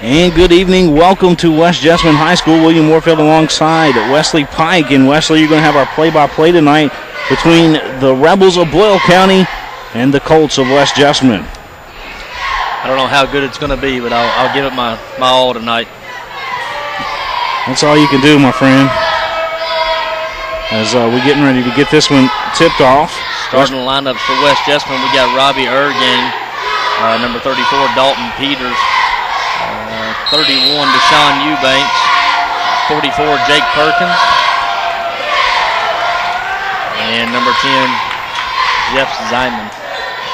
And good evening. Welcome to West Jessamine High School. William Warfield alongside Wesley Pike. And Wesley, you're going to have our play-by-play tonight between the Rebels of Boyle County and the Colts of West Jessamine. I don't know how good it's going to be, but I'll give it my all tonight. That's all you can do, my friend. As we're getting ready to get this one tipped off. Starting the lineups for West Jessamine, we got Robbie Ergang, number 34, Dalton Peters, 31, Deshaun Eubanks, 44, Jake Perkins, and number 10, Jeff Zyman.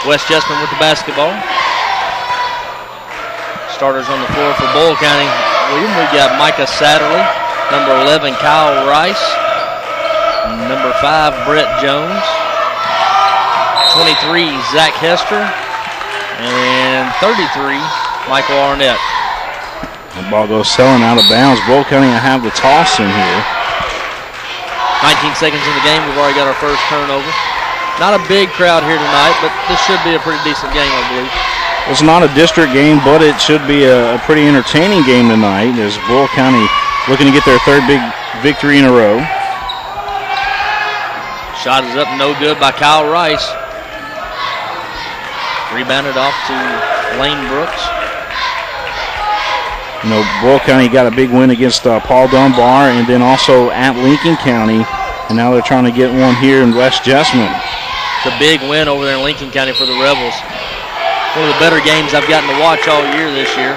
West Jessamine with the basketball. Starters on the floor for Boyle County. William, we got Micah Satterley, number 11, Kyle Rice, number 5, Brett Jones, 23, Zach Hester, and 33, Michael Arnett. The ball goes selling out of bounds. Boyle County will have the toss in here. 19 seconds in the game. We've already got our first turnover. Not a big crowd here tonight, but this should be a pretty decent game, I believe. It's not a district game, but it should be a pretty entertaining game tonight as Boyle County looking to get their third big victory in a row. Shot is up, no good by Kyle Rice. Rebounded off to Lane Brooks. You know, Boyle County got a big win against Paul Dunbar and then also at Lincoln County, and now they're trying to get one here in West Jessamine. It's a big win over there in Lincoln County for the Rebels. One of the better games I've gotten to watch all year this year.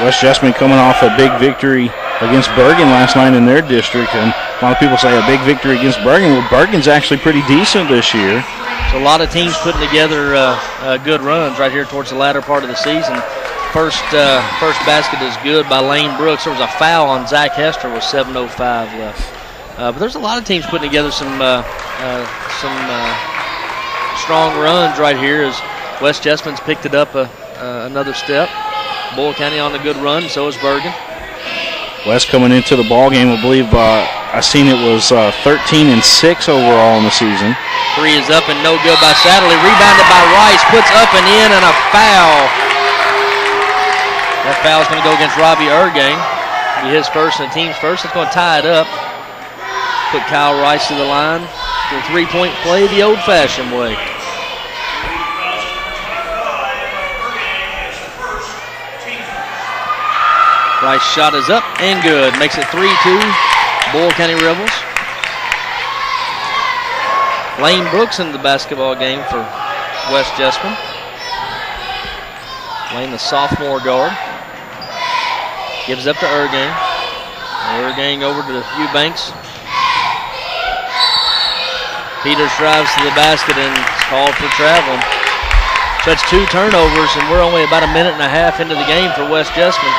West Jessamine coming off a big victory against Bergen last night in their district, and a lot of people say a big victory against Bergen. Well, Bergen's actually pretty decent this year. So a lot of teams putting together good runs right here towards the latter part of the season. First basket is good by Lane Brooks. There was a foul on Zach Hester with 7:05 left. But there's a lot of teams putting together some strong runs right here as West Jessamine's picked it up another step. Boyle County on a good run, so is Bergen. West coming into the ball game, I believe I seen it was 13-6 overall in the season. Three is up and no good by Satterley. Rebounded by Rice, puts up and in, and a foul. That foul is going to go against Robbie Ergang. Be his first and the team's first. It's going to tie it up. Put Kyle Rice to the line. The three-point play the old-fashioned way. Rice shot is up and good. Makes it 3-2. Boyle County Rebels. Lane Brooks in the basketball game for West Jessamine. Lane, the sophomore guard. Gives up to Ergang. Ergang over to Eubanks. Peters drives to the basket and is called for traveling. So that's 2 turnovers, and we're only about a minute and a half into the game for West Jessamine.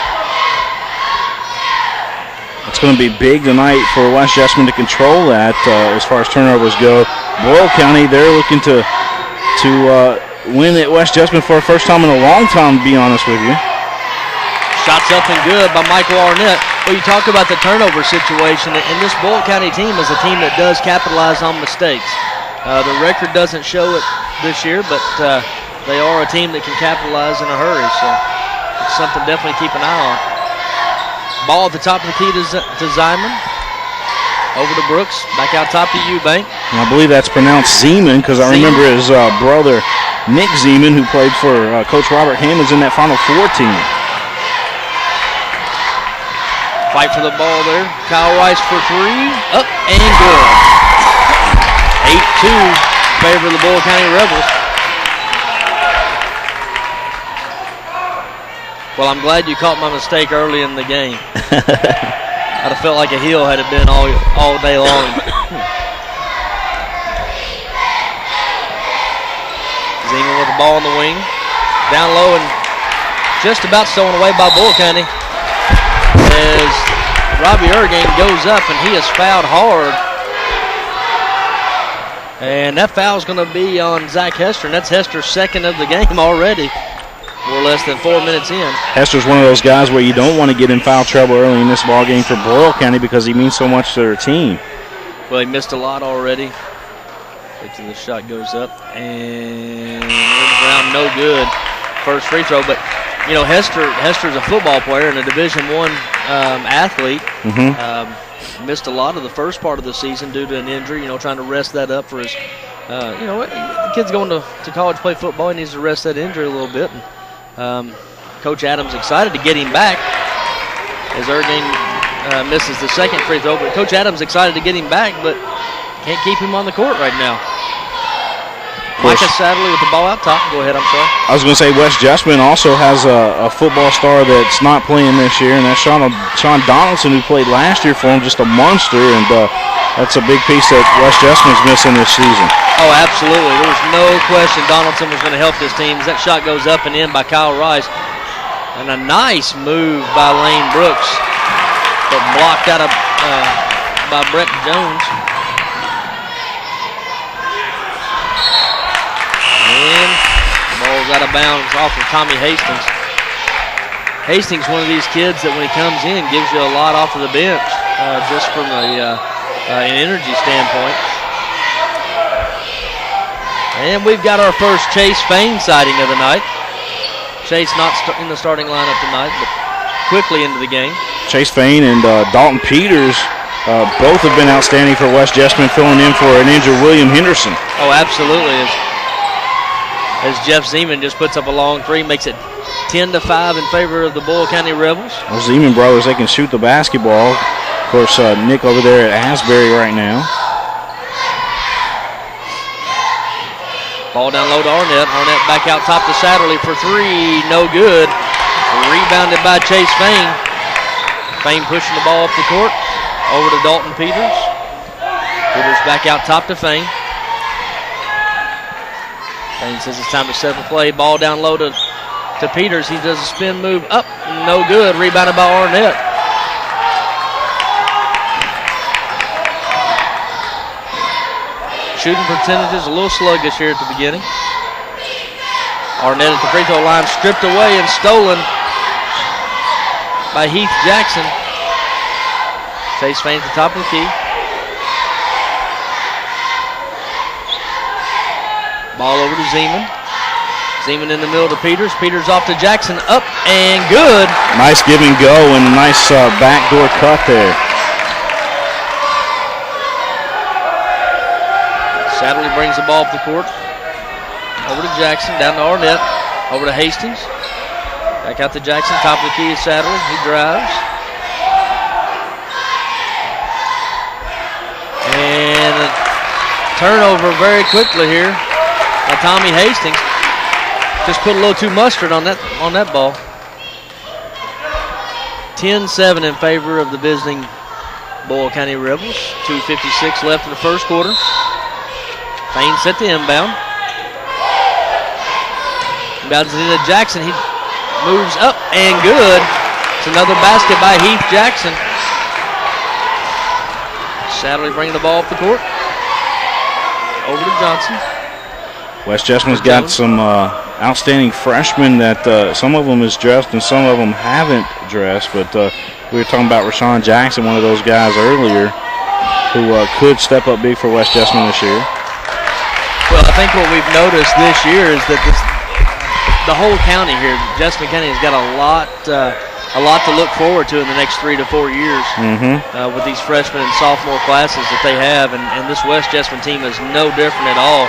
It's going to be big tonight for West Jessamine to control that as far as turnovers go. Boyle County, they're looking to win at West Jessamine for the first time in a long time, to be honest with you. Shots up and good by Michael Arnett. Well, you talk about the turnover situation, and this Boyle County team is a team that does capitalize on mistakes. The record doesn't show it this year, but they are a team that can capitalize in a hurry, so it's something to definitely keep an eye on. Ball at the top of the key to Zyman. Over to Brooks, back out top to Eubank. And I believe that's pronounced Zeman because I remember his brother, Nick Zeman, who played for Coach Robert Hammonds in that Final Four team. Fight for the ball there. Kyle Rice for 3. Up and good. 8-2 in favor of the Boyle County Rebels. Well, I'm glad you caught my mistake early in the game. I'd have felt like a heel had it been all day long. Zeman with the ball in the wing. Down low and just about stolen away by Boyle County. As Robbie Ergang goes up and he is fouled hard. And that foul is going to be on Zach Hester, and that's Hester's second of the game already. We're less than 4 minutes in. Hester's one of those guys where you don't want to get in foul trouble early in this ball game for Boyle County because he means so much to their team. Well, he missed a lot already. The shot goes up and around, no good. First free throw, but Hester's a football player and a Division I athlete. Missed a lot of the first part of the season due to an injury, trying to rest that up for his, the kid's going to college to play football. He needs to rest that injury a little bit. And, Coach Adams excited to get him back as Ergang misses the second free throw. But Coach Adams excited to get him back, but can't keep him on the court right now. Micah Sadley with the ball out top. Go ahead, I'm sorry. I was going to say West Jessamine also has a football star that's not playing this year, and that's Sean Donaldson, who played last year for him, just a monster, and that's a big piece that West Jessamine's missing this season. Oh, absolutely. There was no question Donaldson was going to help this team. As that shot goes up and in by Kyle Rice. And a nice move by Lane Brooks, but blocked out of by Brett Jones. And the ball's out of bounds off of Tommy Hastings. Hastings, one of these kids that when he comes in gives you a lot off of the bench, just from an energy standpoint. And we've got our first Chase Fain sighting of the night. Chase not in the starting lineup tonight, but quickly into the game. Chase Fain and Dalton Peters both have been outstanding for West Jessamine, filling in for an injured William Henderson. Oh, absolutely. As Jeff Zeman just puts up a long three, makes it 10-5 in favor of the Boyle County Rebels. Well, Zeman brothers, they can shoot the basketball. Of course, Nick over there at Asbury right now. Ball down low to Arnett. Arnett back out top to Satterley for three. No good. Rebounded by Chase Fain. Fain pushing the ball up the court. Over to Dalton Peters. Peters back out top to Fain. Fain says it's time to set the play. Ball down low to Peters. He does a spin move up. No good. Rebounded by Arnett. Shooting percentages a little sluggish here at the beginning. Arnett at the free throw line, stripped away and stolen by Heath Jackson. Chase Fain at the top of the key. Ball over to Zeman. Zeman in the middle to Peters. Peters off to Jackson, up and good. Nice give and go and a nice backdoor cut there. Sadley brings the ball up the court. Over to Jackson, down to Arnett. Over to Hastings. Back out to Jackson, top of the key is Sadley. He drives. And a turnover very quickly here by Tommy Hastings. Just put a little too mustard on that ball. 10-7 in favor of the visiting Boyle County Rebels. 2:56 left in the first quarter. Fain set the inbound. Inbounds it into Jackson. He moves up and good. It's another basket by Heath Jackson. Sadley bringing the ball up the court. Over to Johnson. West Jessamine's got some outstanding freshmen that some of them is dressed and some of them haven't dressed. But we were talking about Rashawn Jackson, one of those guys earlier, who could step up big for West Jessamine this year. Well, I think what we've noticed this year is that the whole county here, Jessamine County, has got a lot to look forward to in the next 3 to 4 years with these freshman and sophomore classes that they have, and this West Jessamine team is no different at all.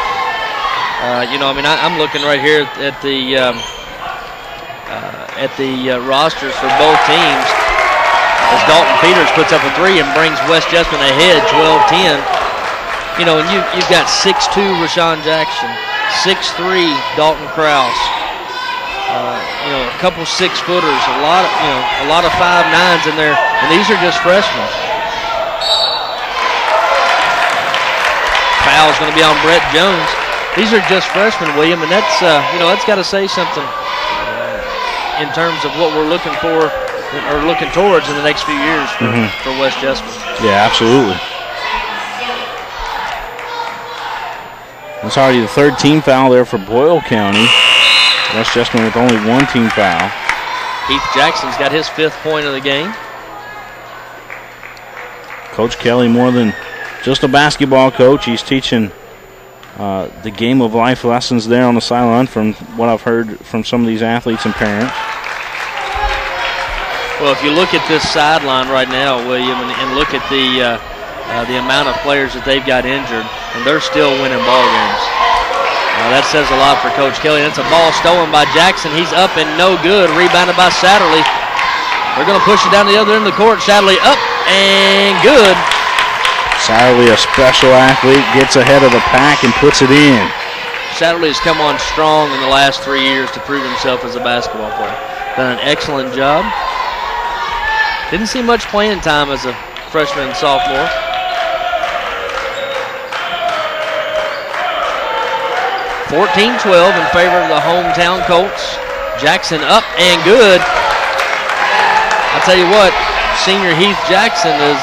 I'm looking right here at the rosters for both teams as Dalton Peters puts up a three and brings West Jessamine ahead 12-10. And you've got 6'2" Rashawn Jackson, 6'3" Dalton Krause, a couple 6-footers, a lot of 5'9s in there, and these are just freshmen. Foul's going to be on Brett Jones. These are just freshmen, William, and that's got to say something in terms of what we're looking for or looking towards in the next few years for West Jessamine. Yeah, absolutely. That's already the third team foul there for Boyle County. West Jessamine with only one team foul. Heath Jackson's got his 5th point of the game. Coach Kelly, more than just a basketball coach, he's teaching the game of life lessons there on the sideline from what I've heard from some of these athletes and parents. Well, if you look at this sideline right now, William, and look at the amount of players that they've got injured, and they're still winning ball games. That says a lot for Coach Kelly. That's a ball stolen by Jackson. He's up and no good. Rebounded by Satterley. They're going to push it down the other end of the court. Satterley up and good. Satterley, a special athlete, gets ahead of the pack and puts it in. Satterley has come on strong in the last 3 years to prove himself as a basketball player. Done an excellent job. Didn't see much playing time as a freshman and sophomore. (14-12) in favor of the hometown Colts. Jackson up and good. I'll tell you what, senior Heath Jackson is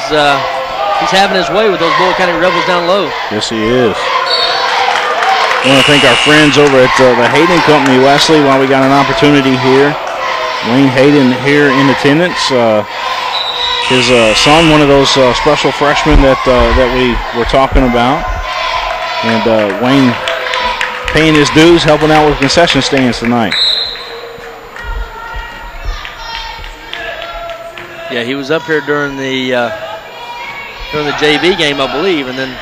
he's having his way with those Boyle County Rebels down low. Yes, he is. I want to thank our friends over at the Hayden Company, Wesley, while we got an opportunity here. Wayne Hayden here in attendance. His son, one of those special freshmen that we were talking about. And Wayne paying his dues, helping out with concession stands tonight. Yeah, he was up here during the JV game, I believe, and then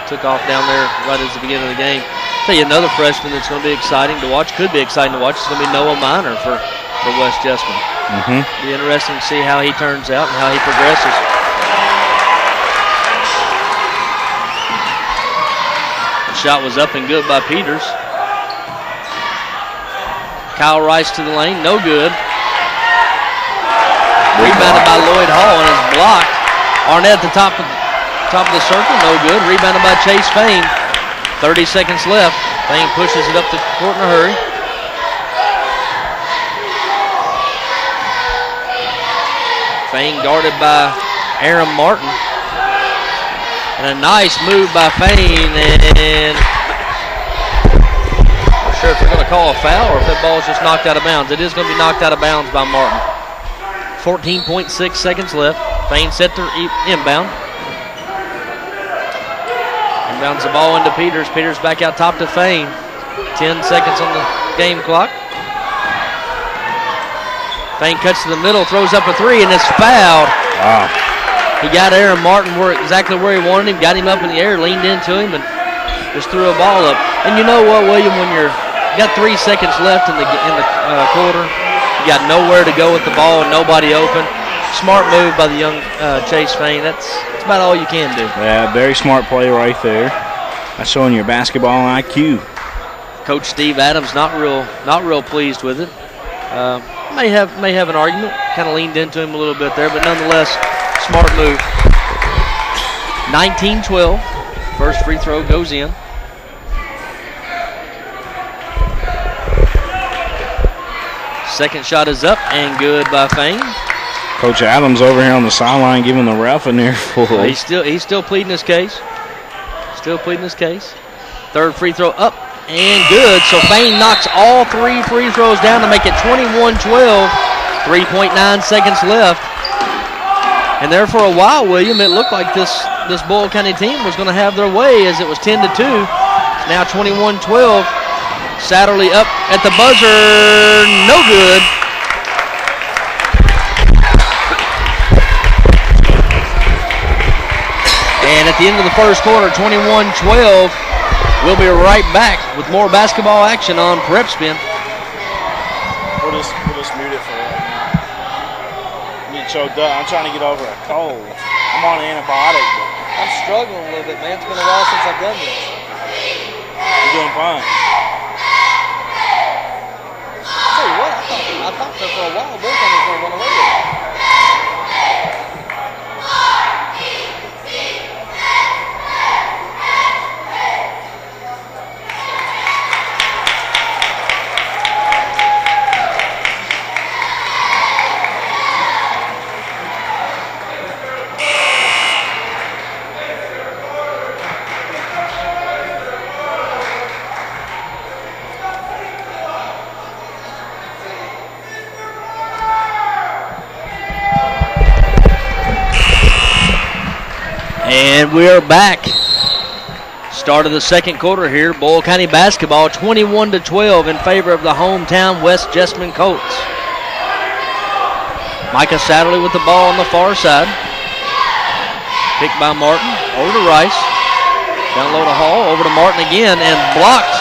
took off down there right at the beginning of the game. I'll tell you another freshman that's going to be exciting to watch, could be exciting to watch, is going to be Noah Minor for West Jessamine. Be interesting to see how he turns out and how he progresses. The shot was up and good by Peters. Kyle Rice to the lane, no good. Rebounded by Lloyd Hall and is blocked. Arnett at the top of the circle, no good. Rebounded by Chase Fain. 30 seconds left. Fain pushes it up the court in a hurry. Fain guarded by Aaron Martin. And a nice move by Fain, and I'm not sure if they're going to call a foul or if that ball is just knocked out of bounds. It is going to be knocked out of bounds by Martin. 14.6 seconds left. Fain set to inbound. Inbounds the ball into Peters. Peters back out top to Fain. 10 seconds on the game clock. Fain cuts to the middle, throws up a three, and it's fouled. Wow. He got Aaron Martin exactly where he wanted him, got him up in the air, leaned into him, and just threw a ball up. And you know what, William, when you got 3 seconds left in the quarter, you got nowhere to go with the ball and nobody open. Smart move by the young Chase Fain. That's about all you can do. Yeah, very smart play right there. That's showing your basketball IQ. Coach Steve Adams not real pleased with it. May have an argument. Kind of leaned into him a little bit there, but nonetheless, smart move. 19-12. First free throw goes in. Second shot is up and good by Fain. Coach Adams over here on the sideline giving the ref an earful. He's still pleading his case. Still pleading his case. Third free throw up and good. So Fain knocks all 3 free throws down to make it 21-12. 3.9 seconds left. And there for a while, William, it looked like this Boyle County team was going to have their way as it was 10-2. Now 21-12. Satterley up at the buzzer, no good. And at the end of the first quarter, 21-12. We'll be right back with more basketball action on PrepSpin. We'll just mute it for right now. I'm getting choked up. I'm trying to get over a cold. I'm on an antibiotic. But I'm struggling a little bit, man. It's been a while since I've done this. you're doing fine. I'll tell you what, I thought that for a while, Boyle County was going to run away with it. And we're back. Start of the second quarter here. Boyle County basketball 21-12 in favor of the hometown West Jessamine Colts. Micah Satterley with the ball on the far side. Picked by Martin. Over to Rice. Down low to Hall. Over to Martin again. And blocked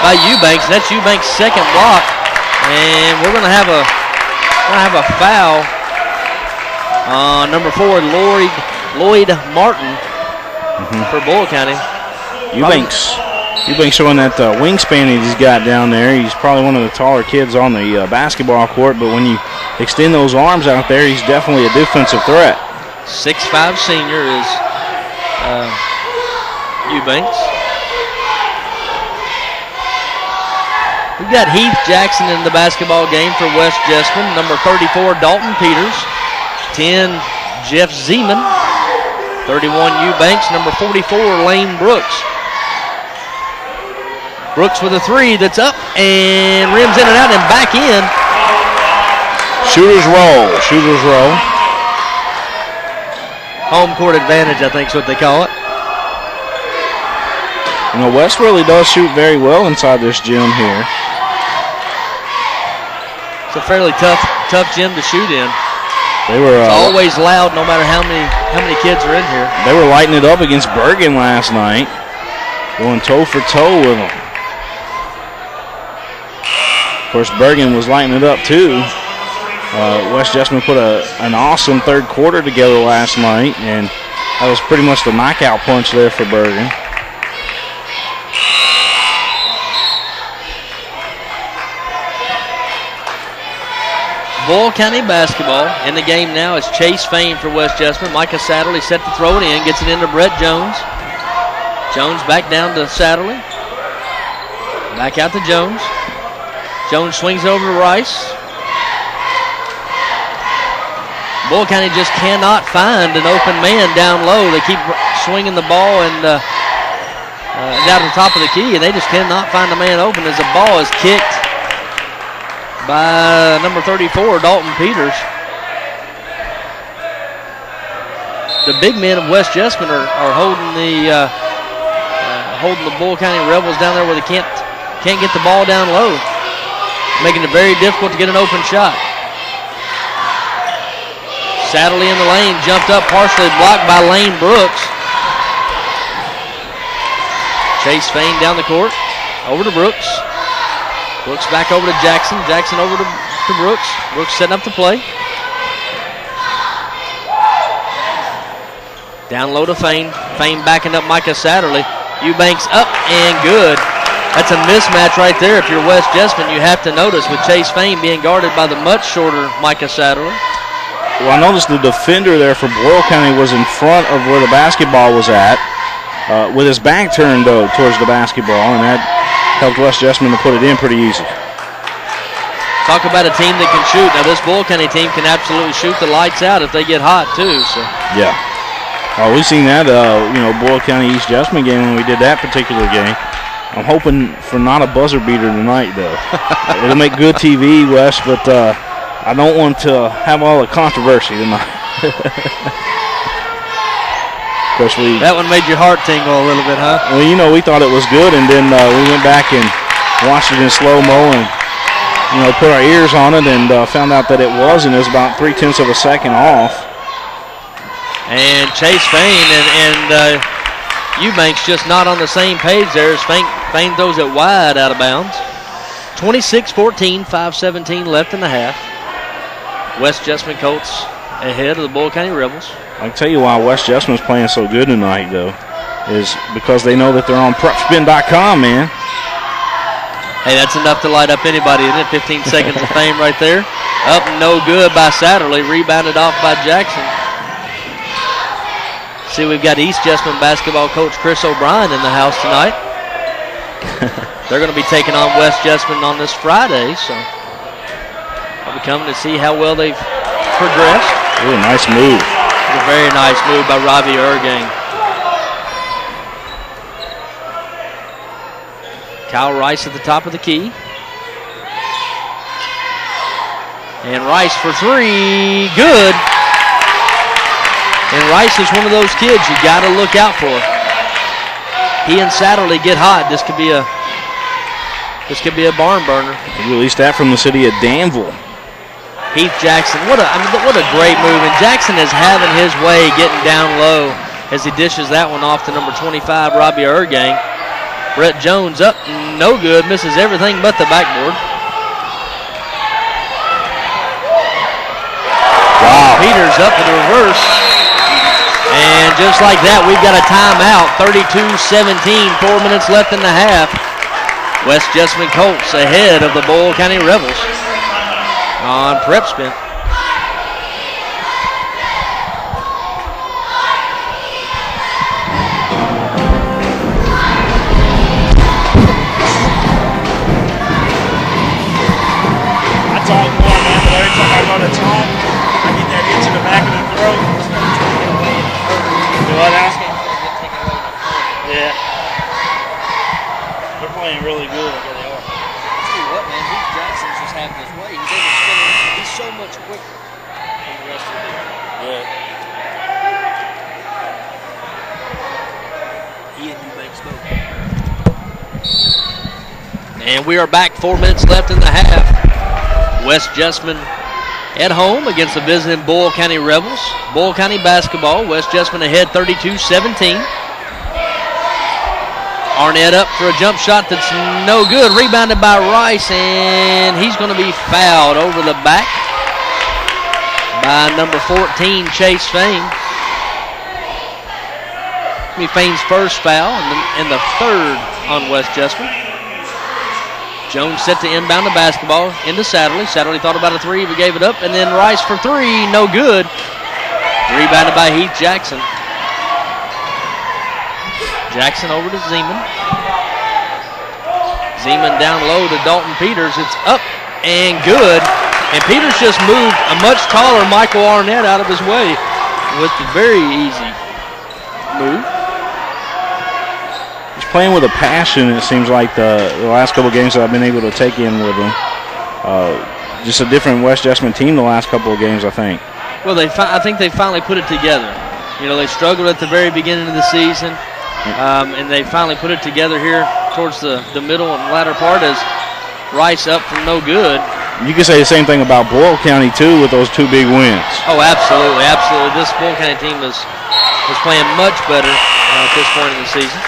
by Eubanks. That's Eubanks' second block. And we're going to have a foul on number 4, Lloyd Martin for Boyle County. Eubanks showing that wingspan that he's got down there. He's probably one of the taller kids on the basketball court, but when you extend those arms out there, he's definitely a defensive threat. 6'5" senior is Eubanks. We've got Heath Jackson in the basketball game for West Jessamine. Number 34, Dalton Peters. 10, Jeff Zeman. 31, Eubanks. Number 44, Lane Brooks. Brooks with a 3 that's up and rims in and out and back in. Shooter's roll. Home court advantage, I think is what they call it. You know, West really does shoot very well inside this gym here. It's a fairly tough gym to shoot in. It's always loud no matter how many kids are in here. They were lighting it up against Bergen last night, going toe for toe with them. Of course, Bergen was lighting it up too. West Jessamine put an awesome third quarter together last night, and that was pretty much the knockout punch there for Bergen. Boyle County basketball. In the game now is Chase Fain for West Jessamine. Micah Satterley set to throw it in, gets it into Brett Jones. Jones back down to Satterley. Back out to Jones. Jones swings over to Rice. Boyle County just cannot find an open man down low. They keep swinging the ball and down the top of the key, and they just cannot find a man open as the ball is kicked by number 34, Dalton Peters. The big men of West Jessamine are holding the Boyle County Rebels down there where they can't get the ball down low, making it very difficult to get an open shot. Satterley in the lane, jumped up, partially blocked by Lane Brooks. Chase Fain down the court, over to Brooks. Brooks back over to Jackson. Jackson over to Brooks. Brooks setting up the play. Down low to Fain. Fain backing up Micah Satterley. Eubanks up and good. That's a mismatch right there. If you're West Jessamine, you have to notice with Chase Fain being guarded by the much shorter Micah Satterley. Well, I noticed the defender there for Boyle County was in front of where the basketball was at, with his back turned, though, towards the basketball, and that helped West Jessamine to put it in pretty easy. Talk about a team that can shoot. Now, this Boyle County team can absolutely shoot the lights out if they get hot, too. So. Yeah. We've seen that, Boyle County East Jessamine game when we did that particular game. I'm hoping for not a buzzer beater tonight, though. It'll make good TV, West, but I don't want to have all the controversy tonight. Of course, that one made your heart tingle a little bit, huh? Well, we thought it was good, and then we went back and watched it in slow-mo and, put our ears on it and found out that it wasn't. It was about 0.3 of a second off. And Chase Fain and Eubanks just not on the same page there as Fain throws it wide out of bounds. 26-14, 5:17 left in the half. West Jessamine Colts ahead of the Boyle County Rebels. I can tell you why West Jessamine's playing so good tonight, though, is because they know that they're on PrepSpin.com, man. Hey, that's enough to light up anybody, isn't it? 15 seconds of fame right there. Up and no good by Satterley. Rebounded off by Jackson. See, we've got East Jessamine basketball coach Chris O'Brien in the house tonight. They're going to be taking on West Jessamine on this Friday, so I'll be coming to see how well they've progressed. Ooh, nice move. A very nice move by Robbie Ergang. Kyle Rice at the top of the key. And Rice for 3, good. And Rice is one of those kids you got to look out for. He and Satterley get hot. This could be a barn burner. We released that from the city of Danville. Heath Jackson, what a great move. And Jackson is having his way getting down low as he dishes that one off to number 25, Robbie Ergang. Brett Jones up, no good, misses everything but the backboard. Wow. Peters up in the reverse. And just like that, we've got a timeout. 32-17, 4 minutes left in the half. West Jessamine Colts ahead of the Boyle County Rebels on PrepSpin. Yeah. They're playing really good. Yeah, they are. I'll tell you what, man, Heath Jackson's just having his way. He's able to spin it. He's so much quicker than the rest of the team. Yeah. He and Eubanks both. And we are back, 4 minutes left in the half. West Jessamine at home against the visiting Boyle County Rebels. Boyle County basketball, West Jessamine ahead 32-17. Arnett up for a jump shot that's no good. Rebounded by Rice, and he's going to be fouled over the back by number 14, Chase Fain. It's going to be Fain's first foul and the third on West Jessamine. Jones set to inbound the basketball into Satterley. Satterley thought about a three, but gave it up. And then Rice for three, no good. Rebounded by Heath Jackson. Jackson over to Zeman. Zeman down low to Dalton Peters. It's up and good. And Peters just moved a much taller Michael Arnett out of his way with a very easy move. He's playing with a passion, it seems like, the last couple of games that I've been able to take in with him. Just a different West Jessamine team the last couple of games, I think. Well, I think they finally put it together. You know, they struggled at the very beginning of the season. And they finally put it together here towards the middle and latter part as Rice up from no good. You can say the same thing about Boyle County, too, with those two big wins. Oh, absolutely, absolutely. This Boyle County team is playing much better at this point in the season.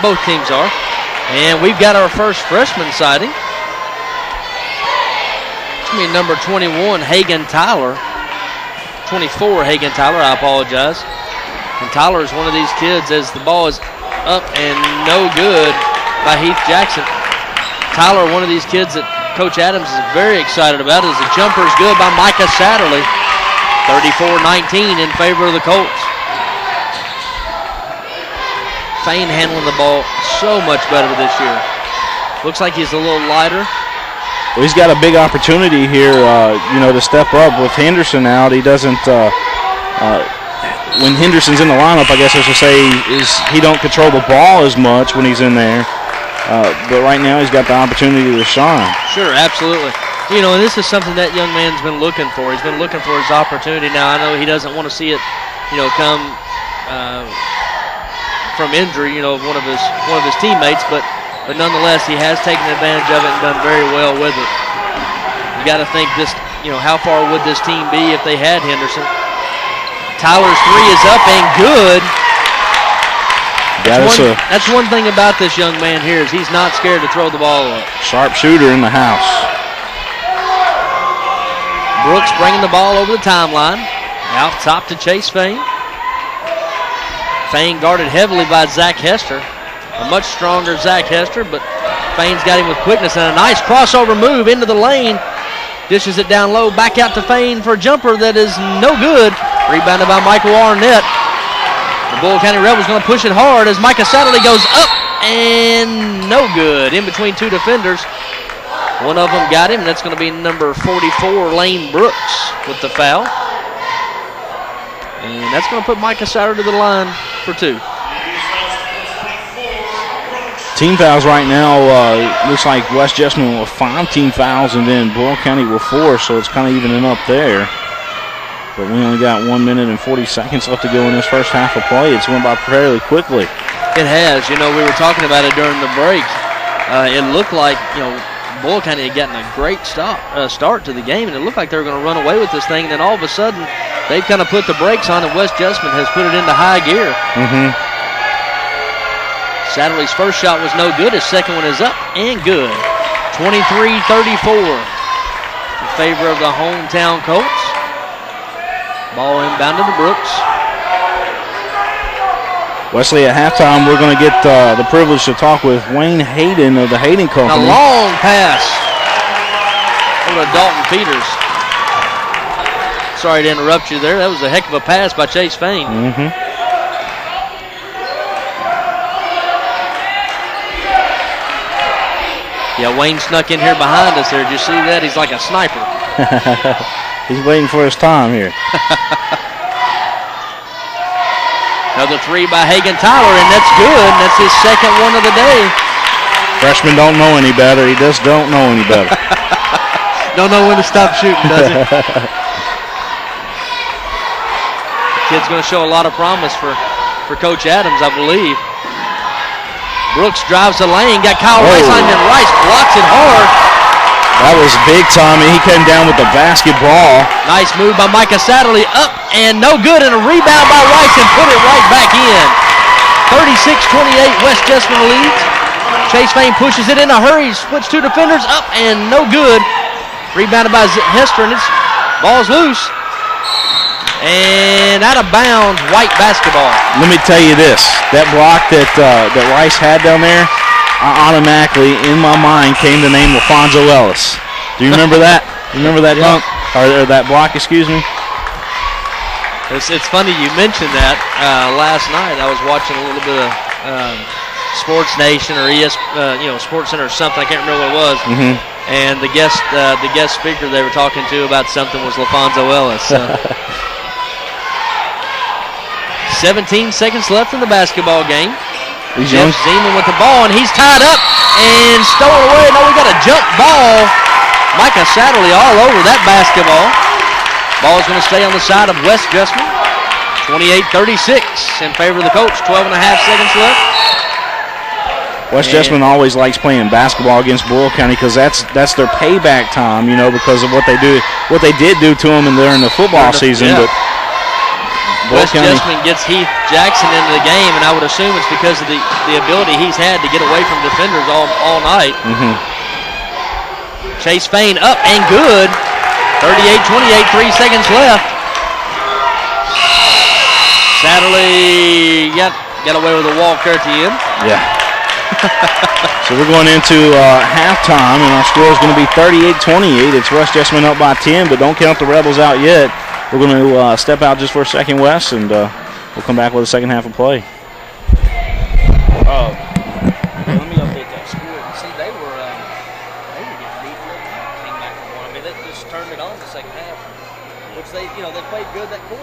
Both teams are. And we've got our first freshman sighting. It's going to be number 21, Hagan Tyler. 24, Hagan Tyler, I apologize. And Tyler is one of these kids as the ball is up and no good by Heath Jackson. Tyler, one of these kids that Coach Adams is very excited about, as the jumper is good by Micah Satterley. 34-19 in favor of the Colts. Fain handling the ball so much better this year. Looks like he's a little lighter. Well, he's got a big opportunity here, to step up with Henderson out. He doesn't. When Henderson's in the lineup, I guess I should say, he don't control the ball as much when he's in there. But right now he's got the opportunity to shine. Sure, absolutely. You know, and this is something that young man's been looking for. He's been looking for his opportunity. Now, I know he doesn't want to see it, come from injury, of one of his teammates, but nonetheless, he has taken advantage of it and done very well with it. You got to think this, how far would this team be if they had Henderson? Tyler's three is up and good. That's one thing about this young man here is he's not scared to throw the ball up. Sharp shooter in the house. Brooks bringing the ball over the timeline. Out top to Chase Fain. Fain guarded heavily by Zach Hester. A much stronger Zach Hester, but Fain's got him with quickness and a nice crossover move into the lane. Dishes it down low, back out to Fain for a jumper that is no good. Rebounded by Michael Arnett. The Boyle County Rebels going to push it hard as Micah Satterley goes up and no good. In between two defenders. One of them got him, and that's going to be number 44, Lane Brooks, with the foul. And that's going to put Micah Satterley to the line for two. Team fouls right now, looks like West Jessamine with 5 team fouls, and then Boyle County with 4, so it's kind of evening up there. But we only got 1 minute and 40 seconds left to go in this first half of play. It's went by fairly quickly. It has. We were talking about it during the break. It looked like, Boyle County had gotten a great start to the game, and it looked like they were going to run away with this thing. And then all of a sudden, they've kind of put the brakes on, and West Jessamine has put it into high gear. Satterley's first shot was no good. His second one is up and good. 23-34 in favor of the hometown Colts. Ball inbound to the Brooks. Wesley, at halftime, we're going to get the privilege to talk with Wayne Hayden of the Hayden Company. A long pass over to Dalton Peters. Sorry to interrupt you there. That was a heck of a pass by Chase Fain. Yeah, Wayne snuck in here behind us there. Did you see that? He's like a sniper. He's waiting for his time here. Another three by Hagan Tyler, and that's good. And that's his second one of the day. Freshman don't know any better. He just don't know any better. Don't know when to stop shooting, does he? Kid's going to show a lot of promise for Coach Adams, I believe. Brooks drives the lane, got Kyle Rice on, and Rice blocks it hard. That was big time, and he came down with the basketball. Nice move by Micah Satterley, up and no good, and a rebound by Rice and put it right back in. 36-28, West Jessamine leads. Chase Fain pushes it in a hurry, splits two defenders, up and no good. Rebounded by Hester, and it's ball's loose. And out of bounds, White basketball. Let me tell you this, that block that Rice had down there, automatically in my mind came the name LaFonso Ellis. Do you remember that? You remember that dunk? Or that block, excuse me? It's funny you mentioned that. Last night I was watching a little bit of Sports Nation or Sports Center or something. I can't remember what it was. And the guest speaker they were talking to about something was LaFonso Ellis. 17 seconds left in the basketball game. Jeff Zeman with the ball, and he's tied up and stolen away. No, we got a jump ball. Micah Satterley all over that basketball. Ball's going to stay on the side of West Jessamine. 28-36 in favor of the Colts. 12 and a half seconds left. West Jessamine always likes playing basketball against Boyle County because that's their payback time, because of what they did do to them during the football season. Yeah. But West Jessamine gets Heath Jackson into the game, and I would assume it's because of the ability he's had to get away from defenders all night. Chase Fain up and good. 38-28, 3 seconds left. Satterley got away with a walk there at the end. Yeah. So we're going into halftime, and our score is going to be 38-28. It's West Jessamine up by 10, but don't count the Rebels out yet. We're going to step out just for a second, Wes, and we'll come back with the second half of play. Let me update that score. See, they were getting beat. Came back from one. I mean, they just turned it on the second half, which they played good that quarter.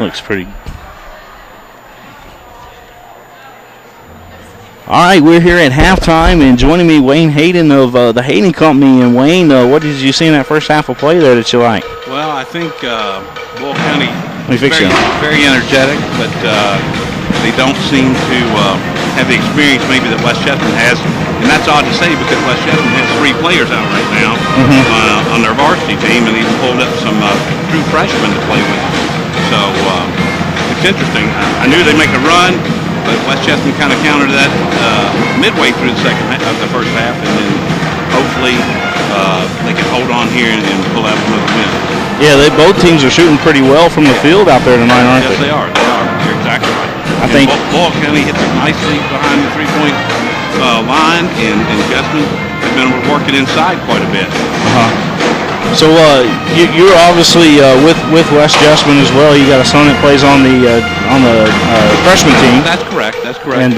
Looks pretty. All right, we're here at halftime, and joining me, Wayne Hayden of the Hayden Company. And Wayne, what did you see in that first half of play there that you like? Well, I think Boyle County is very energetic, but they don't seem to have the experience maybe that West Jessamine has. And that's odd to say because West Jessamine has 3 players out right now on their varsity team, and he's pulled up some true freshmen to play with. So it's interesting. I knew they'd make a run, but West Jessamine kind of countered that midway through the the first half, and then hopefully they can hold on here and pull out another win. Yeah, both teams are shooting pretty well from the field out there tonight, aren't they? Yes, they are. You're exactly right. I think Boyle County hits it nicely behind the 3-point line, and Jessamine has been able to work it inside quite a bit. So you're obviously with West Jessamine as well. You got a son that plays on the freshman team. That's correct. And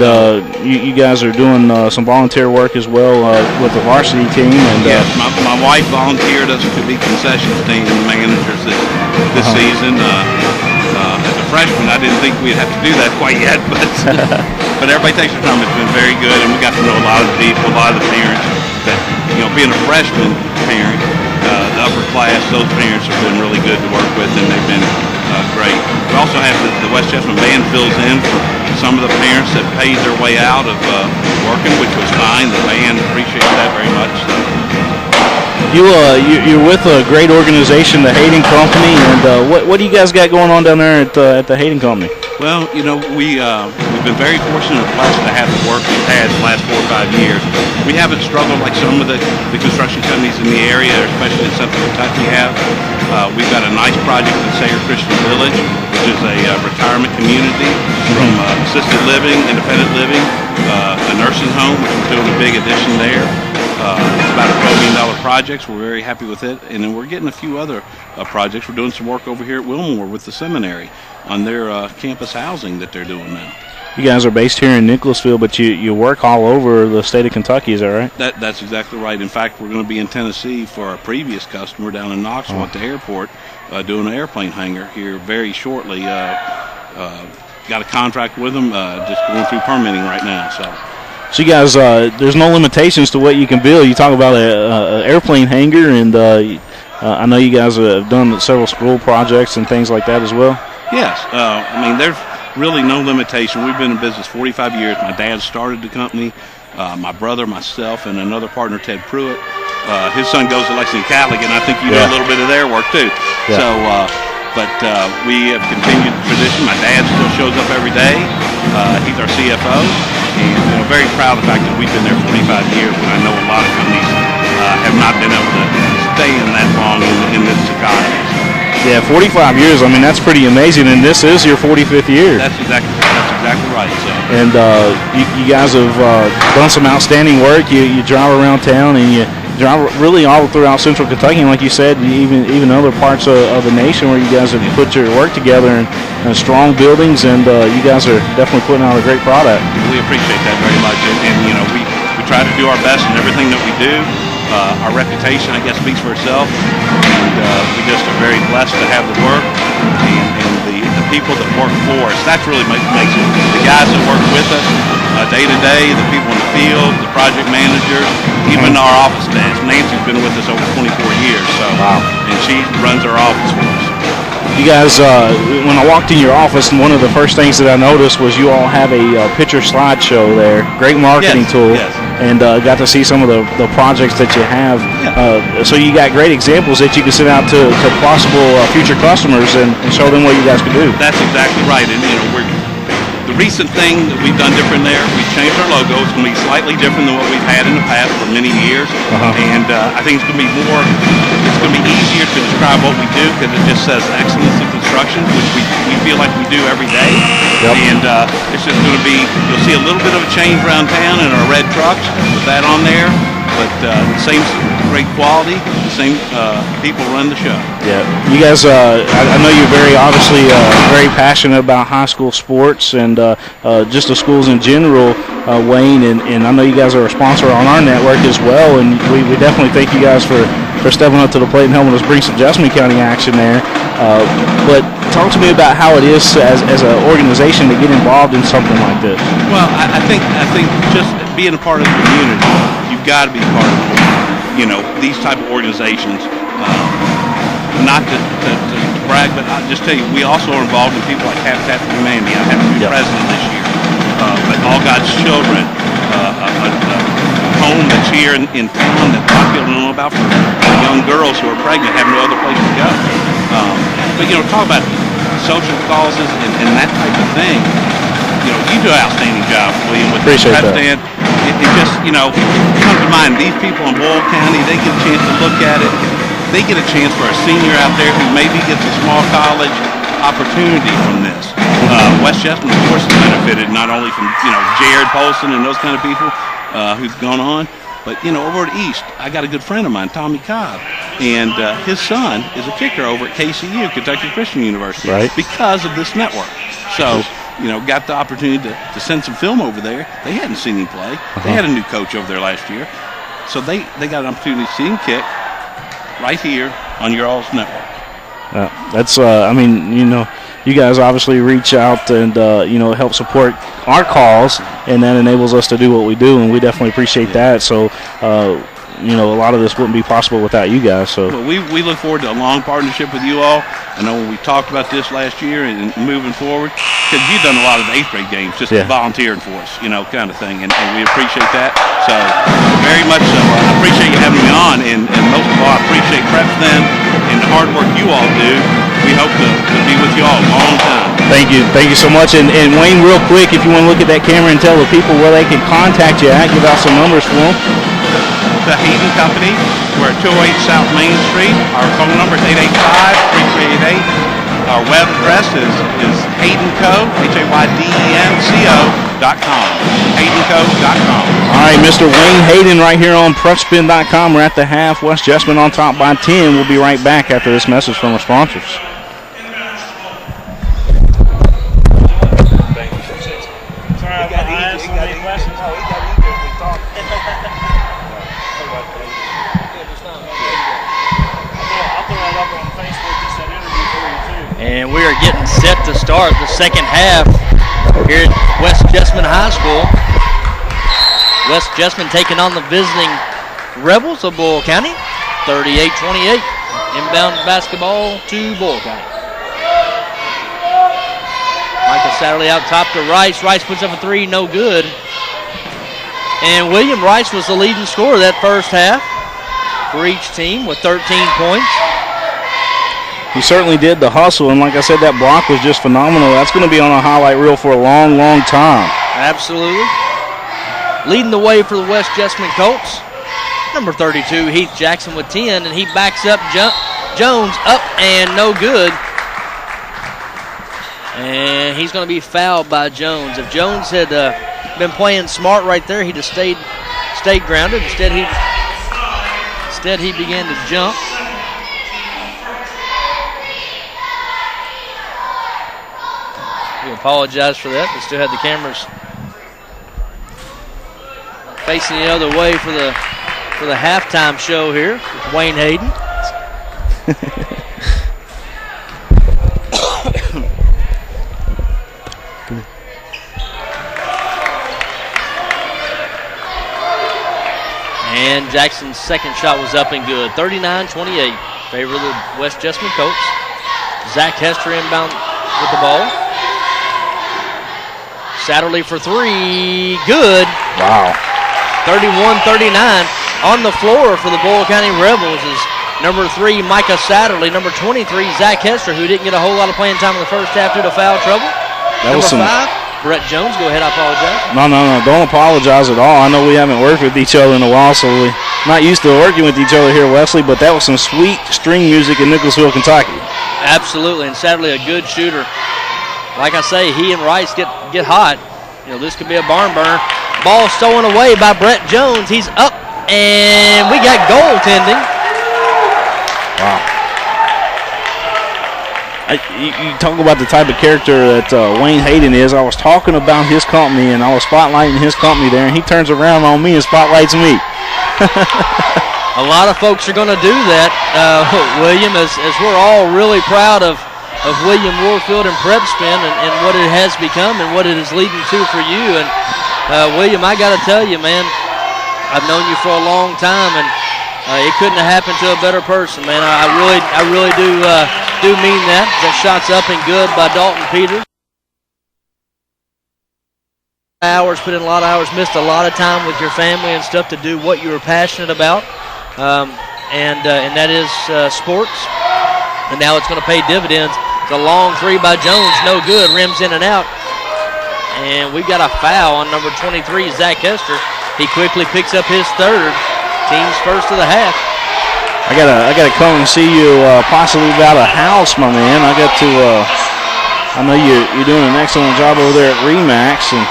you guys are doing some volunteer work as well with the varsity team. And yes, my wife volunteered us to be concessions team managers this season. As a freshman, I didn't think we'd have to do that quite yet, but everybody takes their time. It's been very good, and we got to know a lot of the people, a lot of the parents. That being a freshman parent. The upper class, those parents have been really good to work with, and they've been great. We also have the West Jessamine band fills in for some of the parents that paid their way out of working, which was fine. The band appreciates that very much. So. You're with a great organization, the Hayden Company, and what do you guys got going on down there at the Hayden Company? Well, we've been very fortunate and blessed to have the work we've had the last 4 or 5 years. We haven't struggled like some of the construction companies in the area, especially in Central Kentucky, have. We've got a nice project in Sayre Christian Village, which is a retirement community from assisted living, independent living, a nursing home, which we're doing a big addition there. It's about a $12 million project. We're very happy with it. And then we're getting a few other projects. We're doing some work over here at Wilmore with the seminary on their campus housing that they're doing now. You guys are based here in Nicholasville, but you work all over the state of Kentucky, is that right? That's exactly right. In fact, we're going to be in Tennessee for our previous customer down in Knoxville at the airport doing an airplane hangar here very shortly. Got a contract with them, just going through permitting right now. So you guys, there's no limitations to what you can build. You talk about an airplane hangar, and I know you guys have done several school projects and things like that as well. Yes. There's really no limitation. We've been in business 45 years. My dad started the company. My brother, myself, and another partner, Ted Pruitt. His son goes to Lexington Catholic, and I think you do a little bit of their work too. Yeah. So, but we have continued the tradition. My dad still shows up every day. He's our CFO, and very proud of the fact that we've been there 45 years. And I know a lot of companies have not been able to stay in that long in this economy. Yeah, 45 years. That's pretty amazing, and this is your 45th year. That's exactly right. So. And you guys have done some outstanding work. You drive around town, and you drive really all throughout Central Kentucky, and like you said, even other parts of the nation where you guys have put your work together in strong buildings, and you guys are definitely putting out a great product. We appreciate that very much, and we try to do our best in everything that we do. Our reputation, I guess, speaks for itself, and we just are very blessed to have the work and the people that work for us. That's really makes it. The guys that work with us day to day, the people in the field, the project managers, even our office staff. Nancy's been with us over 24 years, and she runs our office for us. You guys, when I walked in your office, one of the first things that I noticed was you all have a picture slideshow there. Great marketing tool. Yes. And got to see some of the projects that you have. So you got great examples that you can send out to possible future customers and show them what you guys can do. That's exactly right. And the recent thing that we've done different there, we've changed our logo. It's going to be slightly different than what we've had in the past for many years. And I think it's going to be easier to describe what we do because it just says excellence in construction, which we feel like we do every day. Yep. And it's just going to be, you'll see a little bit of a change around town in our red trucks with that on there. But the same great quality, the same people run the show. Yeah, you guys, I know you're obviously very passionate about high school sports and just the schools in general, Wayne, and I know you guys are a sponsor on our network as well, and we definitely thank you guys for stepping up to the plate and helping us bring some Jessamine County action there. But talk to me about how it is as an organization to get involved in something like this. Well, I think just being a part of the community, you've got to be part of, these type of organizations. Not to brag, but I'll just tell you, we also are involved in people like Habitat for Humanity. I happen to be president this year. But All God's Children, a home that's here in town that a lot of people don't know about for young girls who are pregnant, have no other place to go. But talk about social causes and that type of thing. You do an outstanding job, William, with PrepSpin. It just, comes to mind, these people in Boyle County, they get a chance to look at it. They get a chance for a senior out there who maybe gets a small college opportunity from this. West Jessamine, of course, has benefited not only from, Jared Polson and those kind of people who've gone on, but, over at East, I got a good friend of mine, Tommy Cobb, and his son is a kicker over at KCU, Kentucky Christian University, because of this network. So, got the opportunity to send some film over there. They hadn't seen him play. They had a new coach over there last year. So they got an opportunity to see him kick right here on your all's network. That's, you guys obviously reach out and, help support our cause, and that enables us to do what we do, and we definitely appreciate that. So, a lot of this wouldn't be possible without you guys. So well, we look forward to a long partnership with you all. I know we talked about this last year and moving forward, because you've done a lot of the 8th grade games, just volunteering for us, kind of thing, and we appreciate that. So very much so. I appreciate you having me on, and most of all, I appreciate PrepSpin and the hard work you all do. We hope to be with you all a long time. Thank you so much. And Wayne, real quick, if you want to look at that camera and tell the people where they can contact you at, give out some numbers for them. The Hayden Company. We're at 208 South Main Street. Our phone number is 885-3388. Our web address is haydenco, haydenco.com. haydenco.com. All right, Mr. Wayne Hayden right here on PrepSpin.com. We're at the half. West Jessamine on top by 10. We'll be right back after this message from our sponsors. And we are getting set to start the second half here at West Jessamine High School. West Jessamine taking on the visiting Rebels of Boyle County, 38-28. Inbound basketball to Boyle County. Michael Satterley out top to Rice. Rice puts up a three, no good. And William Rice was the leading scorer that first half for each team with 13 points. He certainly did the hustle, and like I said, that block was just phenomenal. That's going to be on a highlight reel for a long, long time. Absolutely. Leading the way for the West Jessamine Colts, number 32, Heath Jackson with 10, and he backs up Jones up and no good. And he's going to be fouled by Jones. If Jones had been playing smart right there, he'd have stayed grounded. Instead, he began to jump. We apologize for that. We still had the cameras facing the other way for the halftime show here with Wayne Hayden. And Jackson's second shot was up and good. 39-28. Favor of the West Jessamine Colts. Zach Hester inbound with the ball. Satterley for three. Good. Wow. 31-39. On the floor for the Boyle County Rebels is number 3, Micah Satterley. Number 23, Zach Hester, who didn't get a whole lot of playing time in the first half due to foul trouble. Number 5, Brett Jones. Go ahead, I apologize. No. Don't apologize at all. I know we haven't worked with each other in a while, so we're not used to working with each other here, Wesley, but that was some sweet string music in Nicholasville, Kentucky. Absolutely, and Satterley a good shooter. Like I say, he and Rice get hot. This could be a barn burner. Ball stolen away by Brett Jones. He's up, and we got goaltending. Wow. You talk about the type of character that Wayne Hayden is. I was talking about his company, and I was spotlighting his company there, and he turns around on me and spotlights me. A lot of folks are going to do that, William, as we're all really proud of of William Warfield and PrepSpin and what it has become and what it is leading to for you. And William, I got to tell you, man, I've known you for a long time, and it couldn't have happened to a better person, man. I really do mean that. That shot's up and good by Dalton Peters. Put in a lot of hours, missed a lot of time with your family and stuff to do what you were passionate about, and that is sports. And now it's going to pay dividends. It's a long three by Jones, no good, rims in and out. And we've got a foul on number 23, Zach Hester. He quickly picks up his third, team's first of the half. I gotta come and see you possibly about a house, my man. I know you're doing an excellent job over there at Remax. And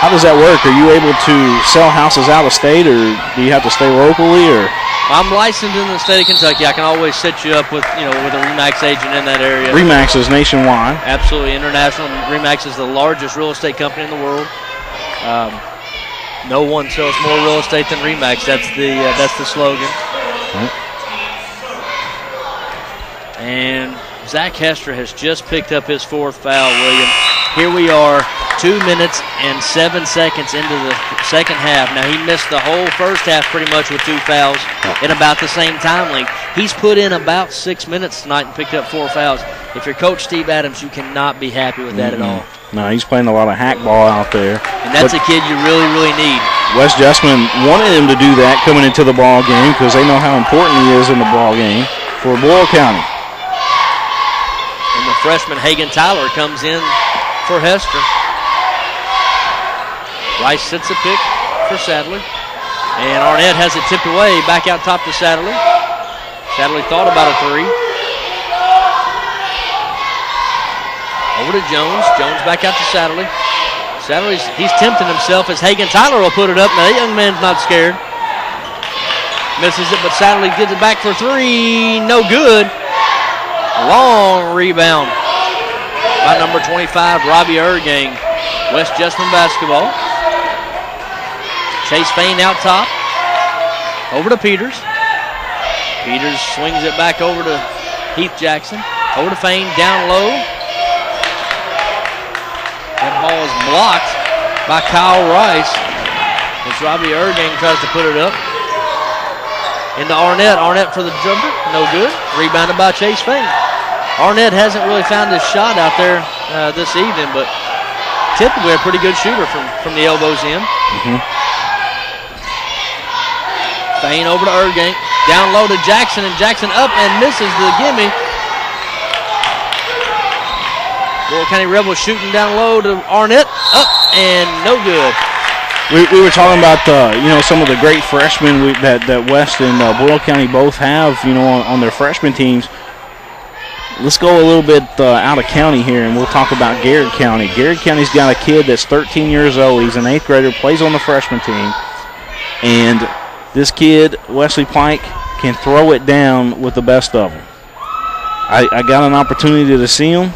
how does that work? Are you able to sell houses out of state, or do you have to stay locally? Or I'm licensed in the state of Kentucky. I can always set you up with a Remax agent in that area. Remax is nationwide. Absolutely international. Remax is the largest real estate company in the world. No one sells more real estate than Remax. That's the slogan. Right. And Zach Hester has just picked up his fourth foul, William. Here we are, 2 minutes and 7 seconds into the second half. Now, he missed the whole first half pretty much with 2 fouls in about the same time length. He's put in about 6 minutes tonight and picked up 4 fouls. If you're Coach Steve Adams, you cannot be happy with that at all. No, he's playing a lot of hack ball out there. And that's a kid you really, really need. West Jessamine wanted him to do that coming into the ball game because they know how important he is in the ball game for Boyle County. And the freshman Hagan Tyler comes in for Hester. Rice sits a pick for Sadler. And Arnett has it tipped away back out top to Sadler. Sadler thought about a three. Over to Jones. Jones back out to Sadler. Sadler, he's tempting himself as Hagan Tyler will put it up. Now that young man's not scared. Misses it, but Sadler gets it back for three. No good. Long rebound by number 25, Robbie Ergang. West Jessamine basketball. Chase Fain out top. Over to Peters. Peters swings it back over to Heath Jackson. Over to Fain, down low. That ball is blocked by Kyle Rice as Robbie Ergang tries to put it up. Into Arnett. Arnett for the jumper. No good. Rebounded by Chase Fain. Arnett hasn't really found his shot out there this evening, but typically a pretty good shooter from the elbows in. Fain over to Ergang. Down low to Jackson, and Jackson up and misses the gimme. Boyle County Rebels shooting down low to Arnett. Up and no good. We were talking about some of the great freshmen that West and Boyle County both have on their freshman teams. Let's go a little bit out of county here, and we'll talk about Garrett County. Garrett County's got a kid that's 13 years old. He's an 8th grader, plays on the freshman team. And this kid, Wesley Pike, can throw it down with the best of them. I got an opportunity to see him,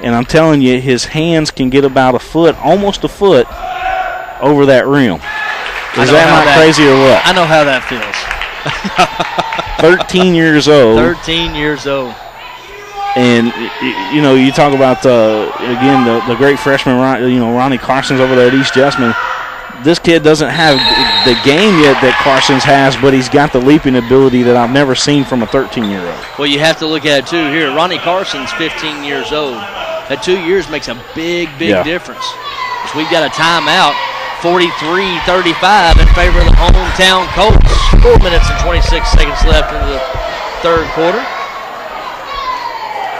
and I'm telling you, his hands can get about a foot, almost a foot, over that rim. Is that not crazy or what? I know how that feels. 13 years old. 13 years old. And, you talk about, again, the great freshman, Ronnie Carson's over there at East Jessamine. This kid doesn't have the game yet that Carson's has, but he's got the leaping ability that I've never seen from a 13-year-old. Well, you have to look at it, too, here. Ronnie Carson's 15 years old. That 2 years makes a big difference. So we've got a timeout, 43-35 in favor of the hometown Colts. 4 minutes and 26 seconds left in the third quarter.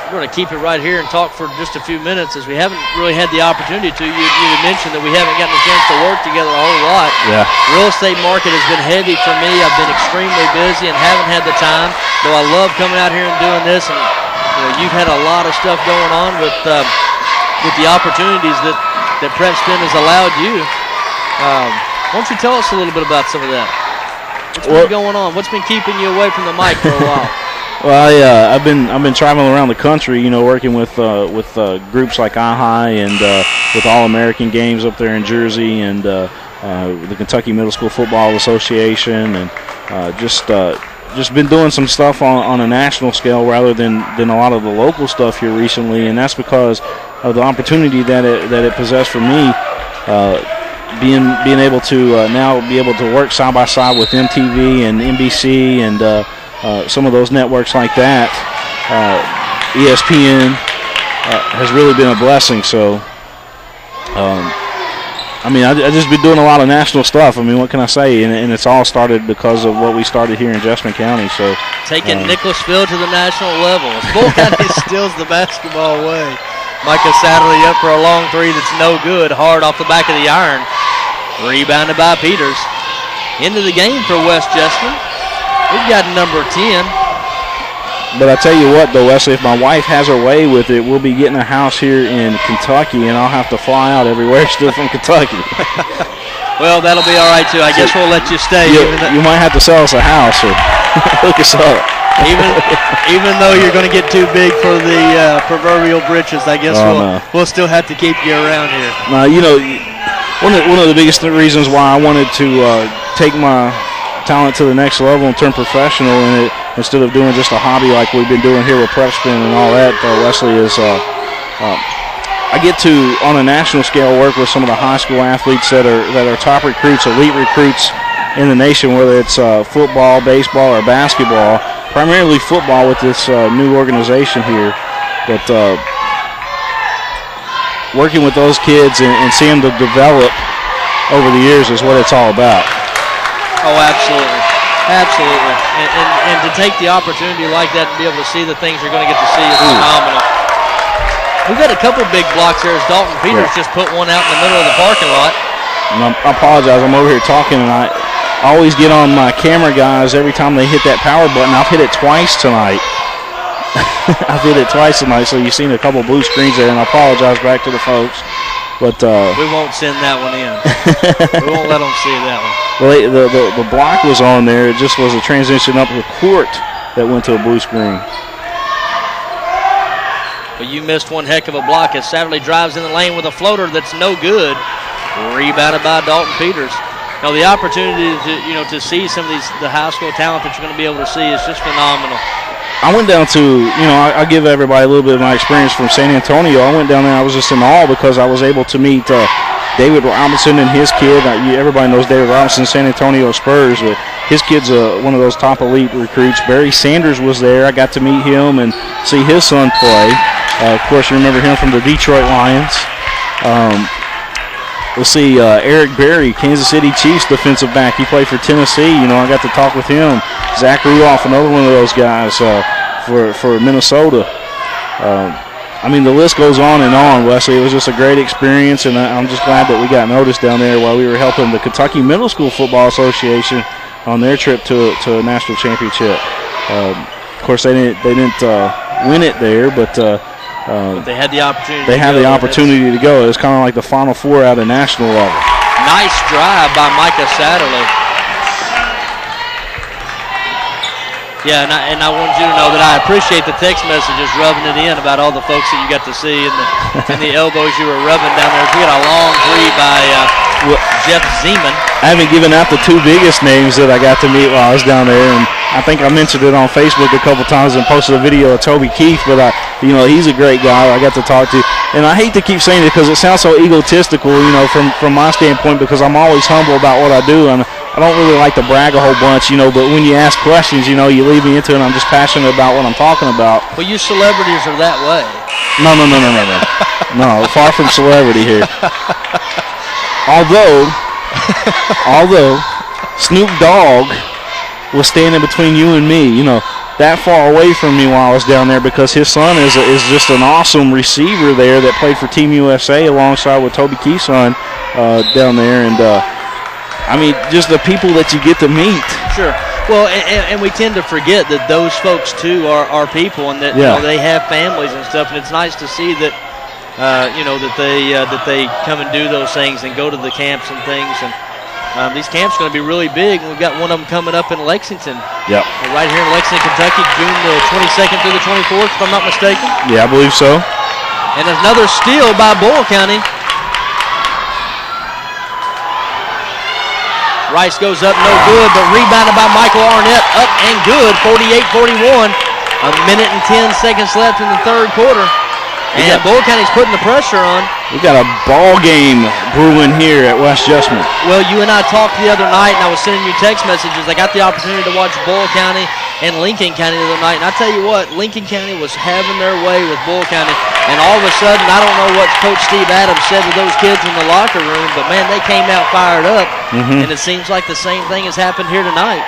We're going to keep it right here and talk for just a few minutes as we haven't really had the opportunity to. You had mentioned that we haven't gotten a chance to work together a whole lot. Yeah. Real estate market has been heavy for me. I've been extremely busy and haven't had the time, though I love coming out here and doing this. And you've had a lot of stuff going on with the opportunities that PrepSpin has allowed you. Why don't you tell us a little bit about some of that? What's been going on? What's been keeping you away from the mic for a while? Well, I've been traveling around the country, working with groups like AHI and with All-American games up there in Jersey and the Kentucky Middle School Football Association, and just just been doing some stuff on a national scale rather than a lot of the local stuff here recently, and that's because of the opportunity that it possessed for me, being able to now be able to work side by side with MTV and NBC and some of those networks like that. ESPN has really been a blessing. So, I just been doing a lot of national stuff. I mean, what can I say? And it's all started because of what we started here in Jessamine County. So taking Nicholasville to the national level. Boyle County steals the basketball away. Micah Satterley up for a long three that's no good. Hard off the back of the iron. Rebounded by Peters. Into the game for West Jessamine. We've got number 10. But I tell you what, though, Wesley, if my wife has her way with it, we'll be getting a house here in Kentucky, and I'll have to fly out everywhere still from Kentucky. Well, that'll be all right, too. I guess we'll let you stay. You might have to sell us a house or hook us up. Even though you're going to get too big for the proverbial britches, I guess we'll still have to keep you around here. Now, one of the biggest reasons why I wanted to take my talent to the next level and turn professional in it instead of doing just a hobby like we've been doing here with PrepSpin and all that, Wesley, is I get to, on a national scale, work with some of the high school athletes that are top recruits, elite recruits in the nation, whether it's football, baseball, or basketball. Primarily football with this new organization here. But working with those kids and seeing them develop over the years is what it's all about. Oh, absolutely. Absolutely. And to take the opportunity like that to be able to see the things you're going to get to see is phenomenal. We've got a couple big blocks here as Dalton Peters just put one out in the middle of the parking lot. And I apologize. I'm over here talking, and I always get on my camera guys every time they hit that power button. I've hit it twice tonight. I've hit it twice tonight, so you've seen a couple blue screens there, and I apologize back to the folks. But we won't send that one in. We won't let them see that one. Well, the block was on there. It just was a transition up the court that went to a blue screen. But you missed one heck of a block as Satterley drives in the lane with a floater that's no good. Rebounded by Dalton Peters. Now the opportunity to see some of the high school talent that you're going to be able to see is just phenomenal. I went down to, I give everybody a little bit of my experience from San Antonio. I went down there, I was just in awe because I was able to meet David Robinson and his kid. Everybody knows David Robinson, San Antonio Spurs, but his kid's one of those top elite recruits. Barry Sanders was there. I got to meet him and see his son play. Of course, you remember him from the Detroit Lions. Let's see, Eric Berry, Kansas City Chiefs defensive back. He played for Tennessee. I got to talk with him. Zach Rudolph, another one of those guys for Minnesota. The list goes on and on, Wesley. It was just a great experience, and I'm just glad that we got noticed down there while we were helping the Kentucky Middle School Football Association on their trip to a national championship. Of course, they didn't win it there, but they had the opportunity. They had the opportunity to go. It was kind of like the Final Four at a national level. Nice drive by Micah Satterley. Yeah, and I wanted you to know that I appreciate the text messages rubbing it in about all the folks that you got to see and the elbows you were rubbing down there. We got a long three by Jeff Zeman. I haven't given out the two biggest names that I got to meet while I was down there, and I think I mentioned it on Facebook a couple times and posted a video of Toby Keith, but he's a great guy I got to talk to. And I hate to keep saying it because it sounds so egotistical, from my standpoint, because I'm always humble about what I do, and I don't really like to brag a whole bunch, but when you ask questions, you lead me into it, and I'm just passionate about what I'm talking about. Well, you celebrities are that way. No. No, far from celebrity here. Although Snoop Dogg was standing between you and me, that far away from me while I was down there, because his son is just an awesome receiver there that played for Team USA alongside with Toby Keith's son down there, and just the people that you get to meet. Sure. Well, and we tend to forget that those folks too are people, and that they have families and stuff, and it's nice to see that that they come and do those things and go to the camps and things, and these camps are going to be really big, and we've got one of them coming up in Lexington. Yep. Right here in Lexington, Kentucky, June the 22nd through the 24th, if I'm not mistaken. Yeah, I believe so. And another steal by Boyle County. Rice goes up, no good, but rebounded by Michael Arnett, up and good, 48-41. A minute and 10 seconds left in the third quarter. And Boyle County's putting the pressure on. We got a ball game brewing here at West Jessamine. Well, you and I talked the other night, and I was sending you text messages. I got the opportunity to watch Boyle County and Lincoln County the other night. And I tell you what, Lincoln County was having their way with Boyle County. And all of a sudden, I don't know what Coach Steve Adams said to those kids in the locker room, but, man, they came out fired up. And it seems like the same thing has happened here tonight.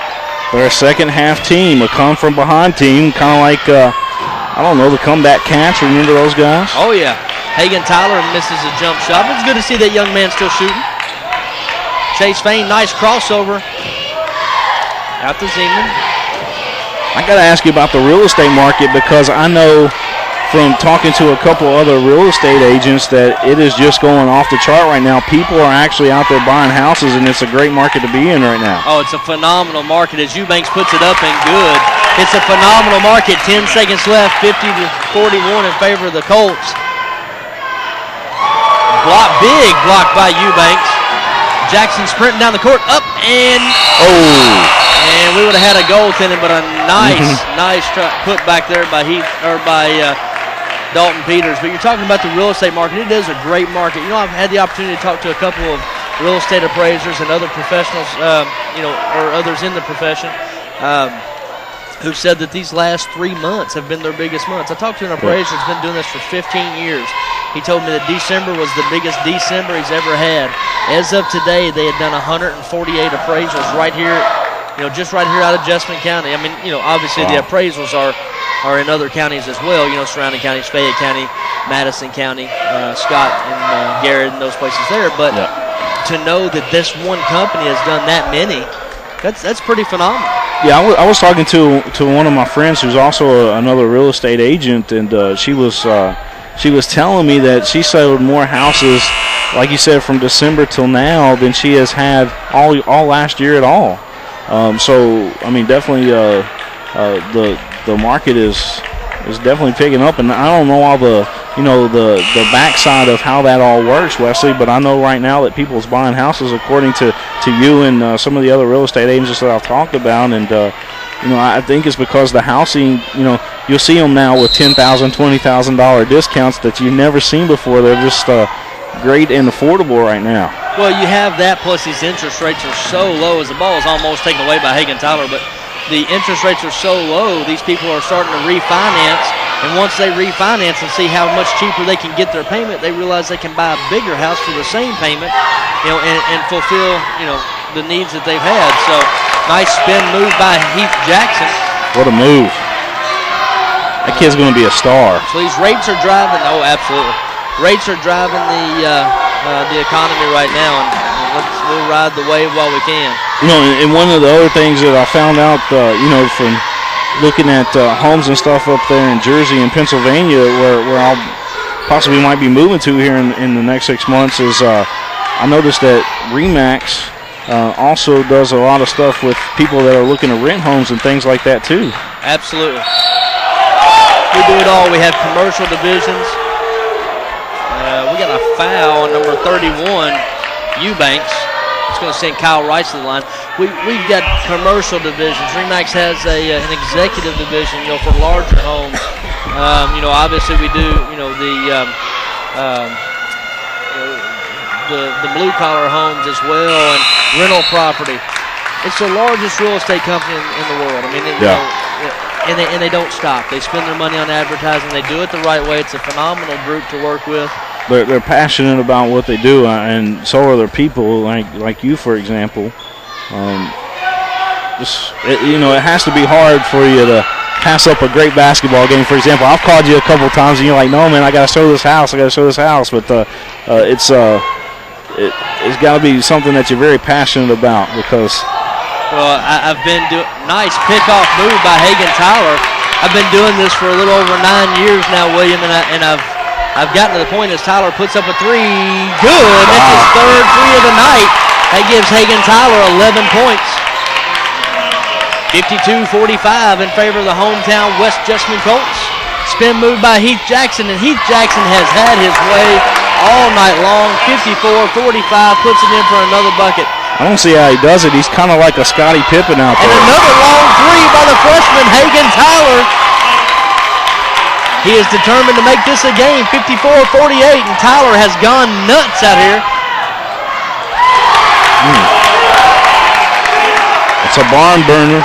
They're a second-half team, a come-from-behind team, kind of like, I don't know, the comeback Cats. Remember those guys? Oh, yeah. Hagen Tyler misses a jump shot, but it's good to see that young man still shooting. Chase Fain, nice crossover. Out to Zeman. I got to ask you about the real estate market, because I know from talking to a couple other real estate agents that it is just going off the chart right now. People are actually out there buying houses, and it's a great market to be in right now. Oh, it's a phenomenal market as Eubanks puts it up and good. It's a phenomenal market. 10 seconds left, 50-41 in favor of the Colts. Big block by Eubanks. Jackson sprinting down the court, up and and we would have had a goaltending, but a nice put back there by Dalton Peters. But you're talking about the real estate market. It is a great market. You know, I've had the opportunity to talk to a couple of real estate appraisers and other professionals, or others in the profession, who said that these last 3 months have been their biggest months. I talked to an appraiser who's been doing this for 15 years. He told me that December was the biggest December he's ever had. As of today, they had done 148 appraisals right here, just right here out of Jessamine County. I mean, obviously the appraisals are in other counties as well, surrounding counties, Fayette County, Madison County, Scott and Garrett and those places there. But to know that this one company has done that many, that's pretty phenomenal. Yeah, I was talking to one of my friends who's also another real estate agent, and she was telling me that she sold more houses, like you said, from December till now than she has had all last year at all. So I mean, definitely the market is definitely picking up, and I don't know all the the backside of how that all works, Wesley, but I know right now that people's buying houses according to you and some of the other real estate agents that I've talked about, and I think it's because the housing, you'll see them now with $10,000, $20,000 discounts that you've never seen before. They're just great and affordable right now. Well, you have that, plus these interest rates are so low, as the ball is almost taken away by Hagen Tyler, but the interest rates are so low, these people are starting to refinance, and once they refinance and see how much cheaper they can get their payment, they realize they can buy a bigger house for the same payment, and fulfill, the needs that they've had. So, nice spin move by Heath Jackson. What a move. That kid's going to be a star. So these rates are driving, absolutely. Rates are driving the economy right now, and we'll ride the wave while we can. And one of the other things that I found out, from looking at homes and stuff up there in Jersey and Pennsylvania, where I'll possibly might be moving to here in the next 6 months, is I noticed that RE/MAX also does a lot of stuff with people that are looking to rent homes and things like that too. Absolutely. We do it all. We have commercial divisions. We got a foul on number 31, Eubanks. It's going to send Kyle Rice to the line. We've got commercial divisions. RE/MAX has an executive division, for larger homes. Obviously we do, the blue collar homes as well, and rental property. It's the largest real estate company in the world. I mean, and they don't stop. They spend their money on advertising. They do it the right way. It's a phenomenal group to work with. They're passionate about what they do, and so are their people, like you, for example. It has to be hard for you to pass up a great basketball game. For example, I've called you a couple times, and you're like, "No, man, I got to show this house. But it's got to be something that you're very passionate about because." Well, I've been doing nice pickoff move by Hagen Tyler. I've been doing this for a little over 9 years now, William, and I've gotten to the point as Tyler puts up a three. Good. That's his third three of the night. That gives Hagen Tyler 11 points. 52-45 in favor of the hometown West Jessamine Colts. Spin move by Heath Jackson, and Heath Jackson has had his way all night long. 54-45, puts it in for another bucket. I don't see how he does it. He's kind of like a Scottie Pippen out there. And another long three by the freshman, Hagan Tyler. He is determined to make this a game, 54-48, and Tyler has gone nuts out here. It's a barn burner.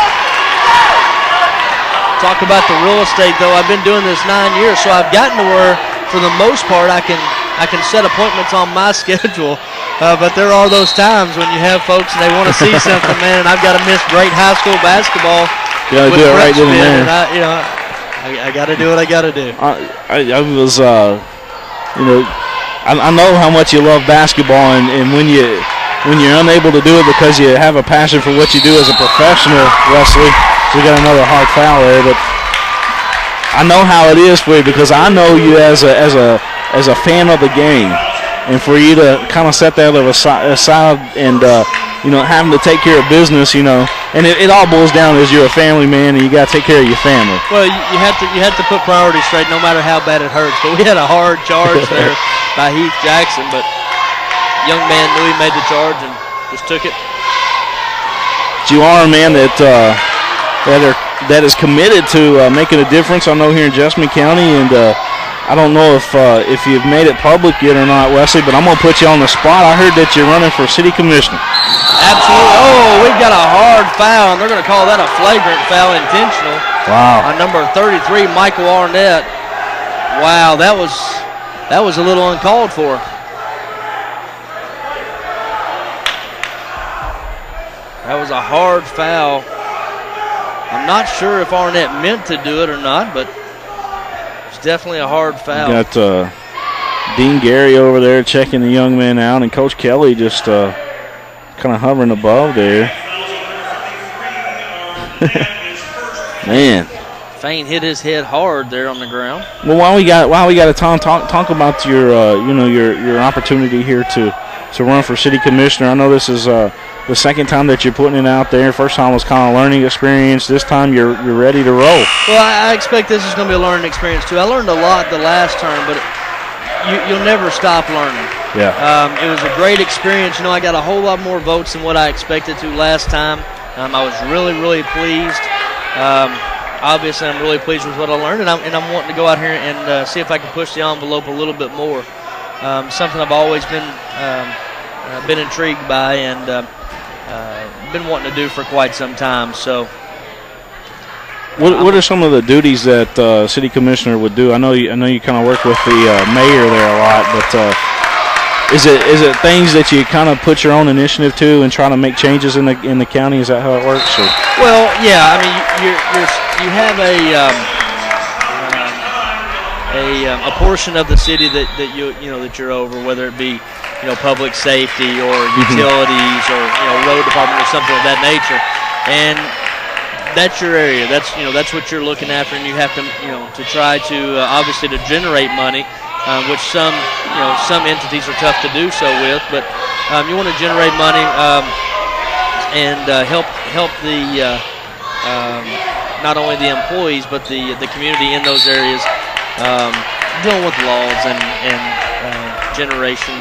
Talk about the real estate, though. I've been doing this 9 years, so I've gotten to where, for the most part, I can set appointments on my schedule. But there are those times when you have folks and they want to see something, man, and I've got to miss great high school basketball. You got to do it right then and there. I got to do what I got to do. I was, I know how much you love basketball, and when you're unable to do it because you have a passion for what you do as a professional, Wesley, we got another hard foul there, but I know how it is for you because I know you as a fan of the game, and for you to kind of set that aside and having to take care of business, and it all boils down as you're a family man and you got to take care of your family. Well, you have to put priorities straight no matter how bad it hurts. But we had a hard charge there by Heath Jackson, but young man knew he made the charge and just took it. You are a man that is committed to making a difference. I know here in Jessamine County, and I don't know if you've made it public yet or not, Wesley, but I'm going to put you on the spot. I heard that you're running for city commissioner. Absolutely. Oh, we've got a hard foul, and they're going to call that a flagrant foul, intentional. Wow. On number 33, Michael Arnett. Wow, that was a little uncalled for. That was a hard foul. I'm not sure if Arnett meant to do it or not, but it's definitely a hard foul. You got Dean Gary over there checking the young man out, and Coach Kelly just kind of hovering above there. Man. Fain hit his head hard there on the ground. Well, while we got a time, talk about your your opportunity here to run for city commissioner. I know this is the second time that you're putting it out there. First time was kind of a learning experience. This time you're ready to roll. Well, I expect this is going to be a learning experience too. I learned a lot the last term, but you'll never stop learning. Yeah. It was a great experience. I got a whole lot more votes than what I expected to last time. I was really, really pleased. Obviously, I'm really pleased with what I learned, and I'm wanting to go out here and see if I can push the envelope a little bit more. Something I've always been intrigued by and been wanting to do for quite some time. So, what are some of the duties that city commissioner would do? I know you kind of work with the mayor there a lot, but is it things that you kind of put your own initiative to and try to make changes in the county? Is that how it works? Or? Well, yeah. I mean, you have a portion of the city that you're over, whether it be public safety or utilities or road department or something of that nature, and that's your area. That's what you're looking after, and you have to try to obviously to generate money, which some entities are tough to do so with, but you want to generate money and help the not only the employees but the community in those areas dealing with laws and generation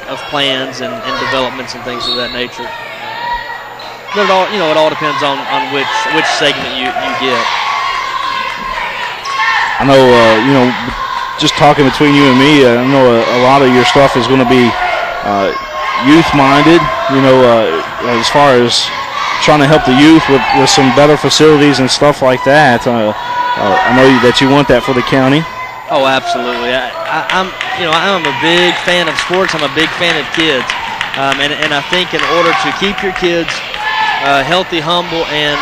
of plans and developments and things of that nature. But it all depends on which segment you get. I know just talking between you and me, I know a lot of your stuff is going to be youth minded. As far as trying to help the youth with some better facilities and stuff like that. I know that you want that for the county. Oh, absolutely. I'm a big fan of sports. I'm a big fan of kids, and I think in order to keep your kids healthy, humble, and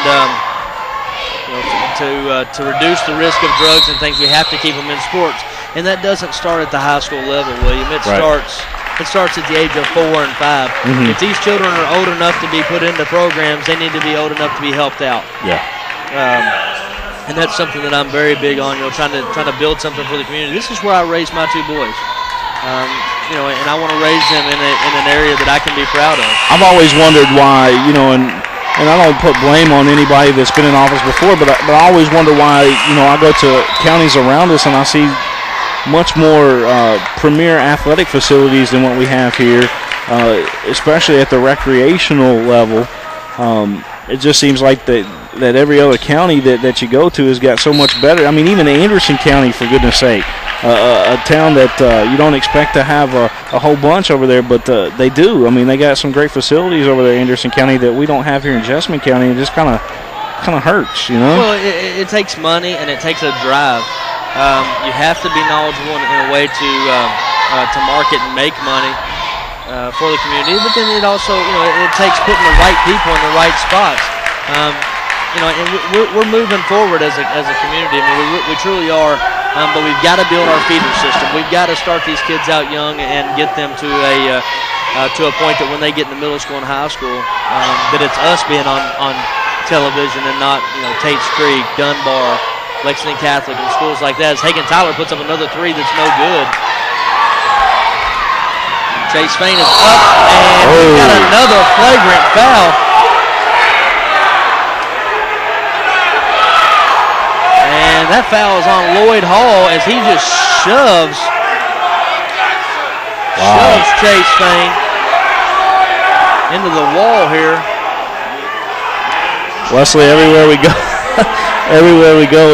to reduce the risk of drugs and things, we have to keep them in sports. And that doesn't start at the high school level, William. It starts at the age of 4 and 5. Mm-hmm. If these children are old enough to be put into programs, they need to be old enough to be helped out. Yeah. And that's something that I'm very big on, trying to build something for the community. This is where I raised my two boys, and I want to raise them in an area that I can be proud of. I've always wondered why, and I don't put blame on anybody that's been in office before, but I always wonder why, I go to counties around us and I see much more premier athletic facilities than what we have here. especially at the recreational level. It just seems like that every other county that you go to has got so much better. I mean, even Anderson County, for goodness sake, a town that you don't expect to have a whole bunch over there, but they do. I mean, they got some great facilities over there in Anderson County that we don't have here in Jessamine County. It just kind of hurts, you know? Well, it takes money and it takes a drive. You have to be knowledgeable in a way to market and make money for the community, but then it also, it takes putting the right people in the right spots. And we're moving forward as a community. I mean, we truly are, but we've got to build our feeder system. We've got to start these kids out young and get them to a point that when they get into middle school and high school, that it's us being on television and not, Tate's Creek, Dunbar, Lexington Catholic, and schools like that. As Hagen Tyler puts up another three that's no good. Chase Fain is up, and we got another flagrant foul. And that foul is on Lloyd Hall as he just shoves Chase Fain into the wall here. Wesley, everywhere we go,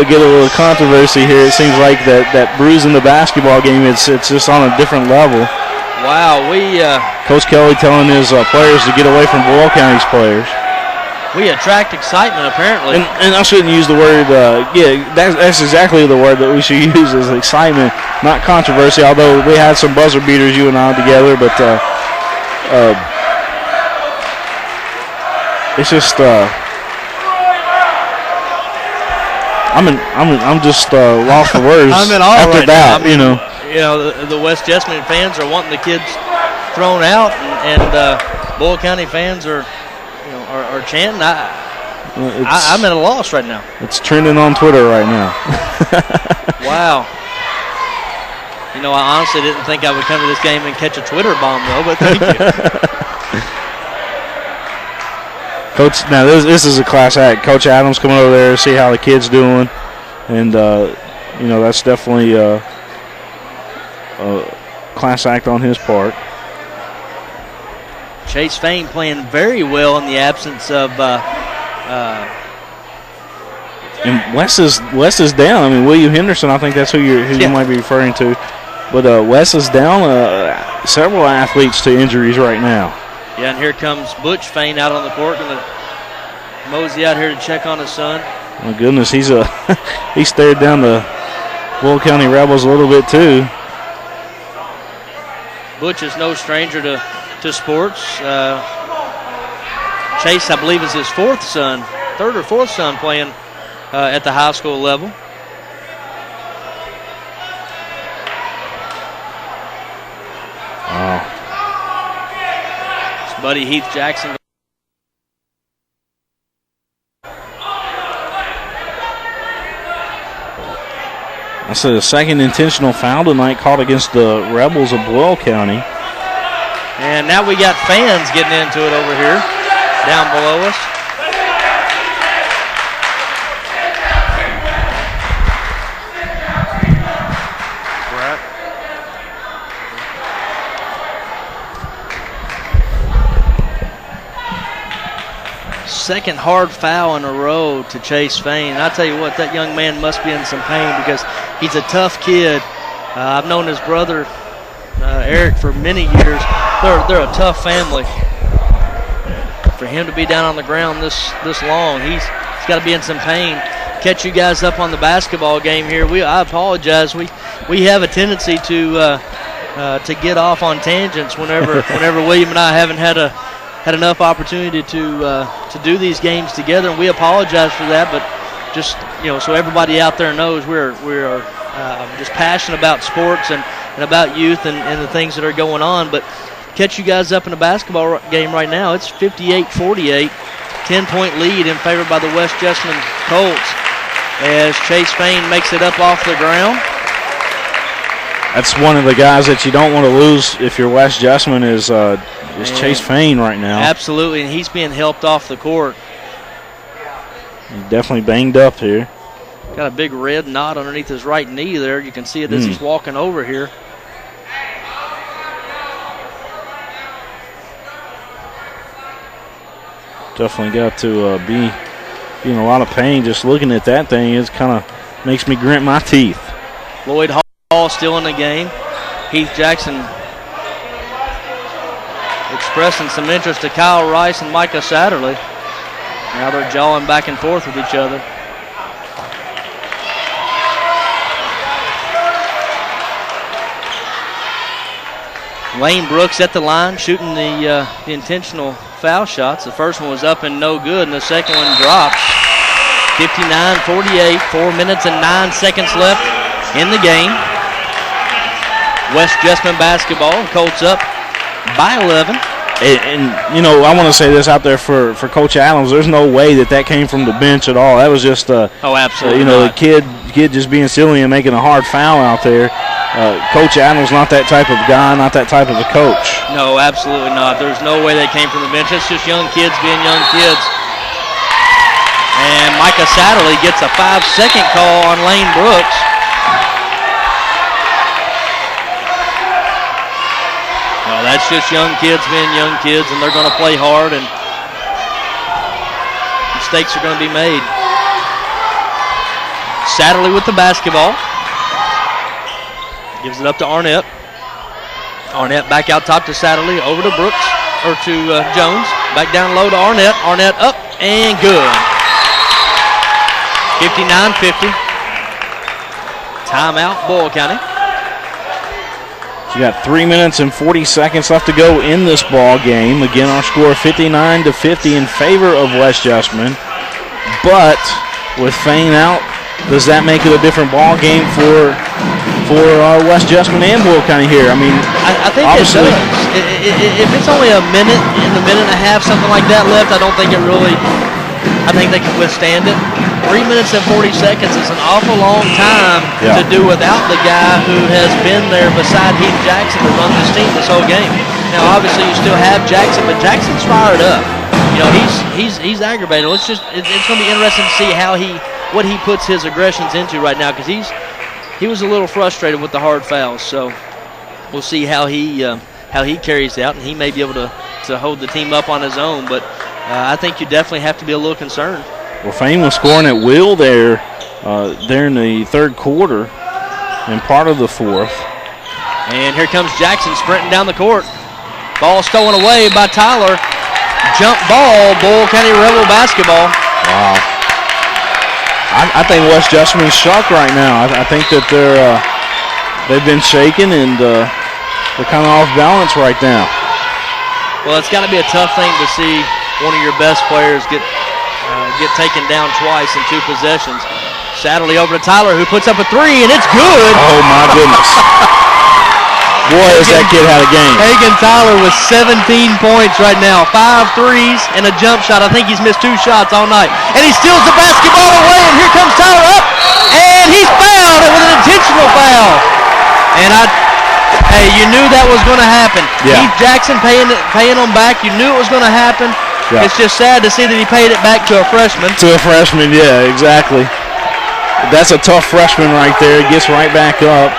we get a little controversy here. It seems like that bruise in the basketball game, it's just on a different level. Wow, Coach Kelly telling his players to get away from Boyle County's players. We attract excitement, apparently. And I shouldn't use the word, that's exactly the word that we should use, is excitement, not controversy, although we had some buzzer beaters, you and I, together, but it's just, I'm just lost for words I'm in awe after right that, now. The West Jessamine fans are wanting the kids thrown out, and Boyle County fans are chanting. I'm at a loss right now. It's trending on Twitter right now. Wow. I honestly didn't think I would come to this game and catch a Twitter bomb, though, but thank you. Coach, now this is a class act. Coach Adams coming over there to see how the kid's doing, and that's definitely a class act on his part. Chase Fain playing very well in the absence of. And Wes is down. I mean, William Henderson, I think that's who you might be referring to. But Wes is down several athletes to injuries right now. Yeah, and here comes Butch Fain out on the court. Going to mosey out here to check on his son. My goodness, he stared down the Boyle County Rebels a little bit too. Butch is no stranger to sports. Chase, I believe, is his third or fourth son playing at the high school level. Wow. It's buddy Heath Jackson. That's the second intentional foul tonight called against the Rebels of Boyle County. And now we got fans getting into it over here, down below us. Second hard foul in a row to Chase Fain. And I tell you what, that young man must be in some pain because he's a tough kid. I've known his brother, Eric, for many years. They're a tough family. For him to be down on the ground this long, he's got to be in some pain. Catch you guys up on the basketball game here. I apologize. We have a tendency to get off on tangents whenever William and I haven't had enough opportunity to do these games together, and we apologize for that. But just so everybody out there knows, we're just passionate about sports and about youth and the things that are going on. But catch you guys up in a basketball game right now. It's 58-48, 10-point lead in favor by the West Jessamine Colts as Chase Fain makes it up off the ground. That's one of the guys that you don't want to lose if you're West Jessamine is Chase Fain right now. Absolutely, and he's being helped off the court. He's definitely banged up here. Got a big red knot underneath his right knee there. You can see it as he's walking over here. Definitely got to be in a lot of pain just looking at that thing. It kind of makes me grit my teeth. Lloyd Hall still in the game. Heath Jackson expressing some interest to Kyle Rice and Micah Satterley. Now they're jawing back and forth with each other. Lane Brooks at the line shooting the intentional foul shots. The first one was up and no good, and the second one drops. 59-48, 4 minutes and 9 seconds left in the game. West Jessamine basketball. Colts up by 11. And you know, I want to say this out there for Coach Adams. There's no way that came from the bench at all. That was just absolutely the kid just being silly and making a hard foul out there. Coach Adams not that type of guy, not that type of a coach. No, absolutely not. There's no way they came from the bench. It's just young kids being young kids. And Micah Satterley gets a 5-second call on Lane Brooks. Well, that's just young kids being young kids, and they're going to play hard, and mistakes are going to be made. Satterley with the basketball. Gives it up to Arnett. Arnett back out top to Satterley, over to Brooks, or to Jones. Back down low to Arnett. Arnett up and good. 59-50. Timeout, Boyle County. You got 3 minutes and 40 seconds left to go in this ball game. Again, our score 59-50 in favor of West Jessamine. But with Fane out, does that make it a different ball game for West Jessamine and Boyle County here? I mean, I think obviously, it does. If it's only a minute and a half, something like that left, I don't think it really. I think they can withstand it. 3 minutes and 40 seconds is an awful long time to do without the guy who has been there beside Heath Jackson to run this team this whole game. Now, obviously, you still have Jackson, but Jackson's fired up. You know, he's aggravated. It's going to be interesting to see what he puts his aggressions into right now, because he was a little frustrated with the hard fouls. So we'll see how he carries out, and he may be able to hold the team up on his own. But I think you definitely have to be a little concerned. Well, Fane was scoring at will there in the third quarter and part of the fourth. And here comes Jackson sprinting down the court. Ball stolen away by Tyler. Jump ball, Boyle County Rebel basketball. Wow. I think West Jessamine's shocked right now. I think that they've been shaken and they're kind of off balance right now. Well, it's got to be a tough thing to see one of your best players get taken down twice in 2 possessions. Satterley over to Tyler, who puts up a 3, and it's good. Oh, my goodness. Boy, has that kid had a game. Hagan Tyler with 17 points right now. 5 threes and a jump shot. I think he's missed 2 shots all night. And he steals the basketball away, and here comes Tyler up. And he's fouled with an intentional foul. And you knew that was going to happen. Yeah. Heath Jackson paying them back. You knew it was going to happen. Yeah. It's just sad to see that he paid it back to a freshman. To a freshman, yeah, exactly. That's a tough freshman right there. He gets right back up.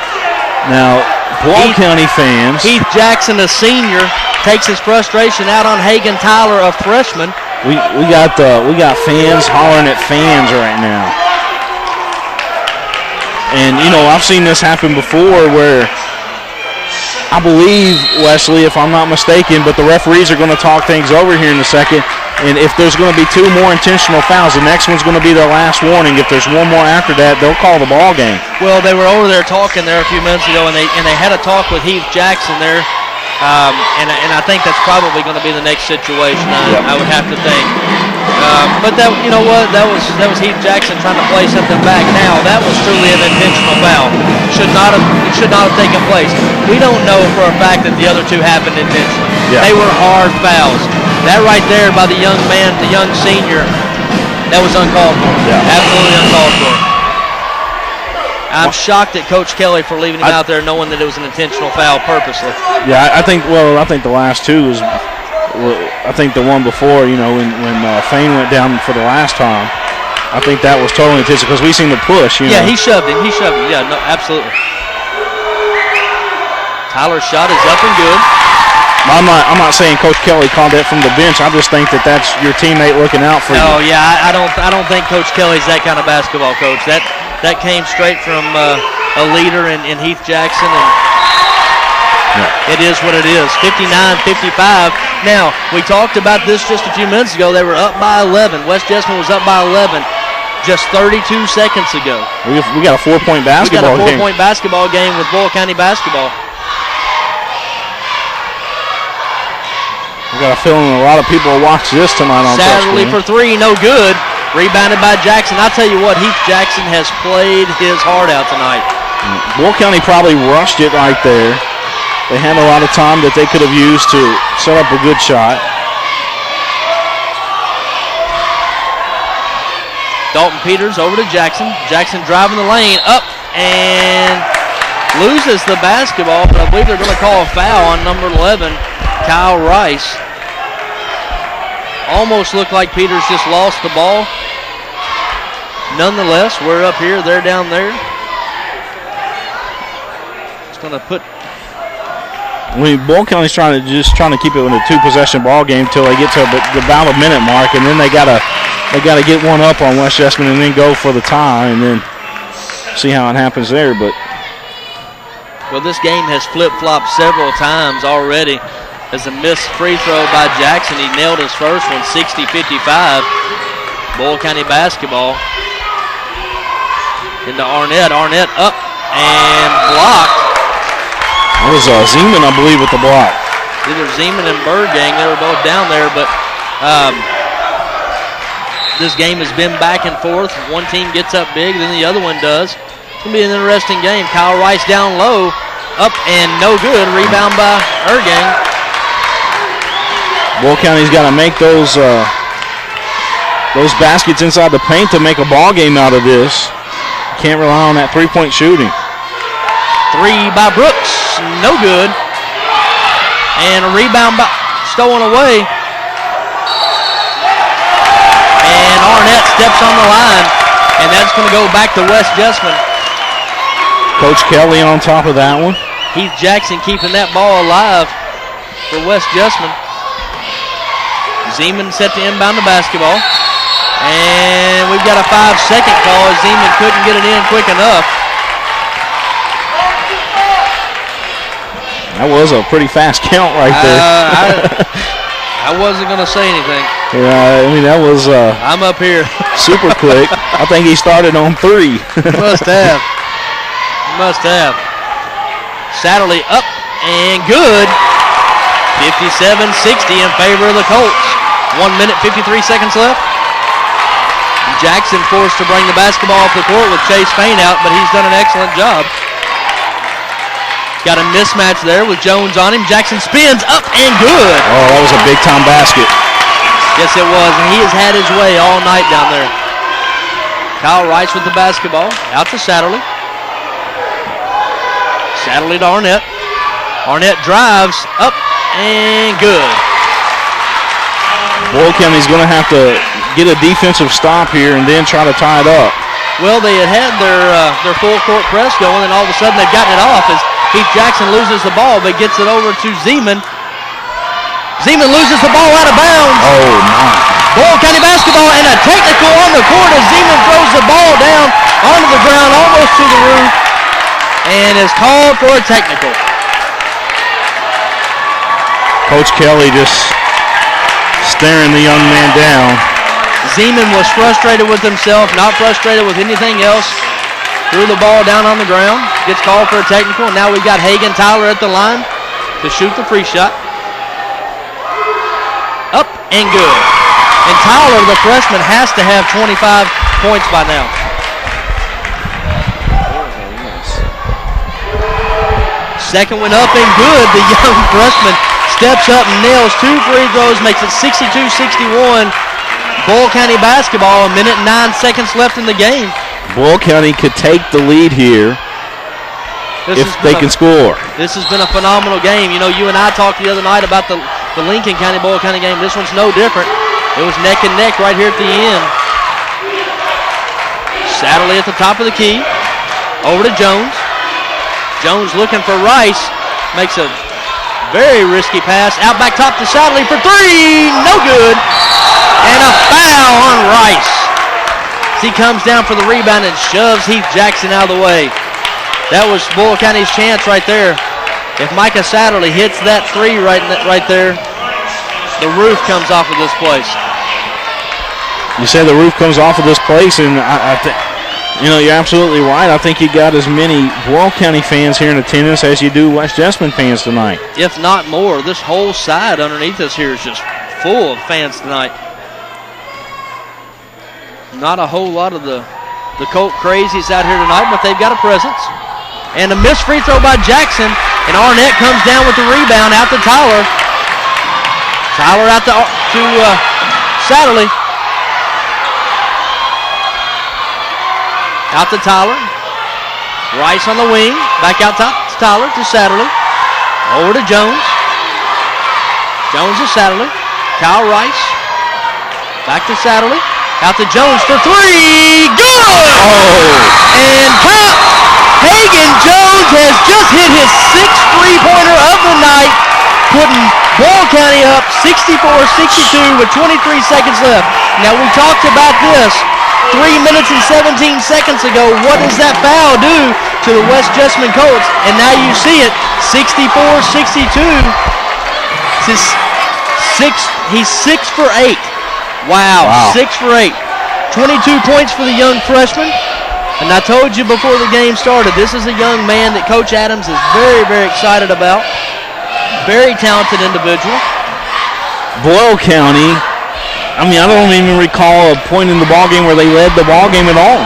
Now, Boyle County fans. Heath Jackson, a senior, takes his frustration out on Hagan Tyler, a freshman. We got fans hollering at fans right now. And, you know, I've seen this happen before where I believe, Wesley, if I'm not mistaken, but the referees are going to talk things over here in a second. And if there's going to be 2 more intentional fouls, the next one's going to be their last warning. If there's 1 more after that, they'll call the ball game. Well, they were over there talking there a few minutes ago, and they had a talk with Heath Jackson there. And I think that's probably going to be the next situation. I would have to think. But that, you know what, that was Heath Jackson trying to play something back. Now that was truly an intentional foul. It should not have taken place. We don't know for a fact that the other 2 happened intentionally. Yeah. They were hard fouls. That right there by the young man, the young senior, that was uncalled for. Yeah. Absolutely uncalled for. I'm shocked at Coach Kelly for leaving him out there knowing that it was an intentional foul purposely. Yeah, I think the last 2 was, I think the one before, you know, when Fane went down for the last time, I think that was totally intentional because we seen the push, you know. Yeah, he shoved him. Yeah, no, absolutely. Tyler's shot is up and good. I'm not saying Coach Kelly called that from the bench. I just think that's your teammate looking out for you. Oh yeah, I don't think Coach Kelly's that kind of basketball coach. That came straight from a leader in Heath Jackson, and it is what it is. 59-55. Now we talked about this just a few minutes ago. They were up by 11. West Jessamine was up by 11 just 32 seconds ago. We got a 4-point basketball game. We got a 4-point basketball game with Boyle County basketball. I got a feeling a lot of people will watch this tonight on Satterley PrepSpin. for three, no good. Rebounded by Jackson. I'll tell you what, Heath Jackson has played his heart out tonight. Boyle County probably rushed it right there. They had a lot of time that they could have used to set up a good shot. Dalton Peters over to Jackson. Jackson driving the lane, up and loses the basketball, but I believe they're going to call a foul on number 11. Kyle Rice. Almost looked like Peters just lost the ball. Nonetheless, we're up here, they're down there. It's going to put. Boyle County's trying to keep it in a 2-possession ball game till they get to about a minute mark, and then they gotta get one up on West Jessamine and then go for the tie and then see how it happens there. But well, this game has flip-flopped several times already. As a missed free throw by Jackson. He nailed his first one, 60-55. Boyle County basketball. Into Arnett. Arnett up and blocked. That was Zeman, I believe, with the block. Either Zeman and Bergang, they were both down there, but this game has been back and forth. One team gets up big, then the other one does. It's going to be an interesting game. Kyle Rice down low, up and no good. Rebound by Ergang. Boyle County's got to make those baskets inside the paint to make a ball game out of this. Can't rely on that three-point shooting. Three by Brooks, no good. And a rebound stolen away. And Arnett steps on the line, and that's going to go back to West Jessamine. Coach Kelly on top of that one. Heath Jackson keeping that ball alive for West Jessamine. Zeman set to inbound the basketball. And we've got a 5-second call as Zeman couldn't get it in quick enough. That was a pretty fast count right there. I wasn't going to say anything. Yeah, I mean, that was I'm up here. super quick. I think he started on 3. Must have. Must have. Satterley up and good. 57-60 in favor of the Colts. 1 minute, 53 seconds left. Jackson forced to bring the basketball off the court with Chase Payne out, but he's done an excellent job. Got a mismatch there with Jones on him. Jackson spins up and good. Oh, that was a big-time basket. Yes, it was, and he has had his way all night down there. Kyle Rice with the basketball. Out to Satterley. Satterley to Arnett. Arnett drives up and good. Boyle County's going to have to get a defensive stop here and then try to tie it up. Well, they had their full court press going, and all of a sudden they've gotten it off as Heath Jackson loses the ball, but gets it over to Zeman. Zeman loses the ball out of bounds. Oh, my. Boyle County basketball and a technical on the court as Zeman throws the ball down onto the ground, almost to the roof, and is called for a technical. Coach Kelly just staring the young man down. Zeman was frustrated with himself, not frustrated with anything else. Threw the ball down on the ground, gets called for a technical, and now we've got Hagan Tyler at the line to shoot the free shot. Up and good. And Tyler, the freshman, has to have 25 points by now. Second one up and good. The young freshman steps up and nails 2 free throws, makes it 62-61. Boyle County basketball, 1 minute and 9 seconds left in the game. Boyle County could take the lead here if they can score. This has been a phenomenal game. You know, you and I talked the other night about the Lincoln County, Boyle County game. This one's no different. It was neck and neck right here at the end. Satterley at the top of the key. Over to Jones. Jones looking for Rice. Makes a Very risky pass. Out back top to Sadley for three. No good. And a foul on Rice. He comes down for the rebound and shoves Heath Jackson out of the way. That was Boyle County's chance right there. If Micah Satterley hits that three right there, the roof comes off of this place. You say the roof comes off of this place, and I think, you're absolutely right. I think you got as many Boyle County fans here in attendance as you do West Jessamine fans tonight. If not more. This whole side underneath us here is just full of fans tonight. Not a whole lot of the Colt crazies out here tonight, but they've got a presence. And a missed free throw by Jackson, and Arnett comes down with the rebound out to Tyler. Tyler out to Satterley. Out to Tyler. Rice on the wing. Back out top to Tyler to Satterley. Over to Jones. Jones to Satterley. Kyle Rice. Back to Satterley. Out to Jones for three. Good! Oh. And Hagan Jones has just hit his sixth three-pointer of the night, putting Boyle County up 64-62 with 23 seconds left. Now, we talked about this 3 minutes and 17 seconds ago. What does that foul do to the West Jessamine Colts? And now you see it, 64-62. He's 6 for 8. Wow. 6 for 8. 22 points for the young freshman. And I told you before the game started, this is a young man that Coach Adams is very, very excited about. Very talented individual. Boyle County, I don't even recall a point in the ballgame where they led the ballgame at all.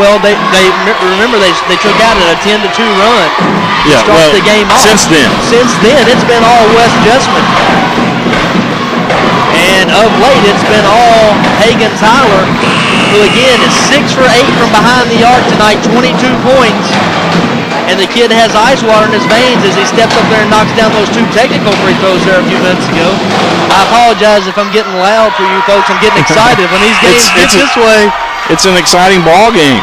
Well, they took out a 10-2 run to start the game off. Since then, it's been all West Jessamine. And of late, it's been all Hagan Tyler, who again is 6 for 8 from behind the arc tonight, 22 points. And the kid has ice water in his veins as he steps up there and knocks down those 2 technical free throws there a few minutes ago. I apologize if I'm getting loud for you folks. I'm getting excited when these games get this way. It's an exciting ball game.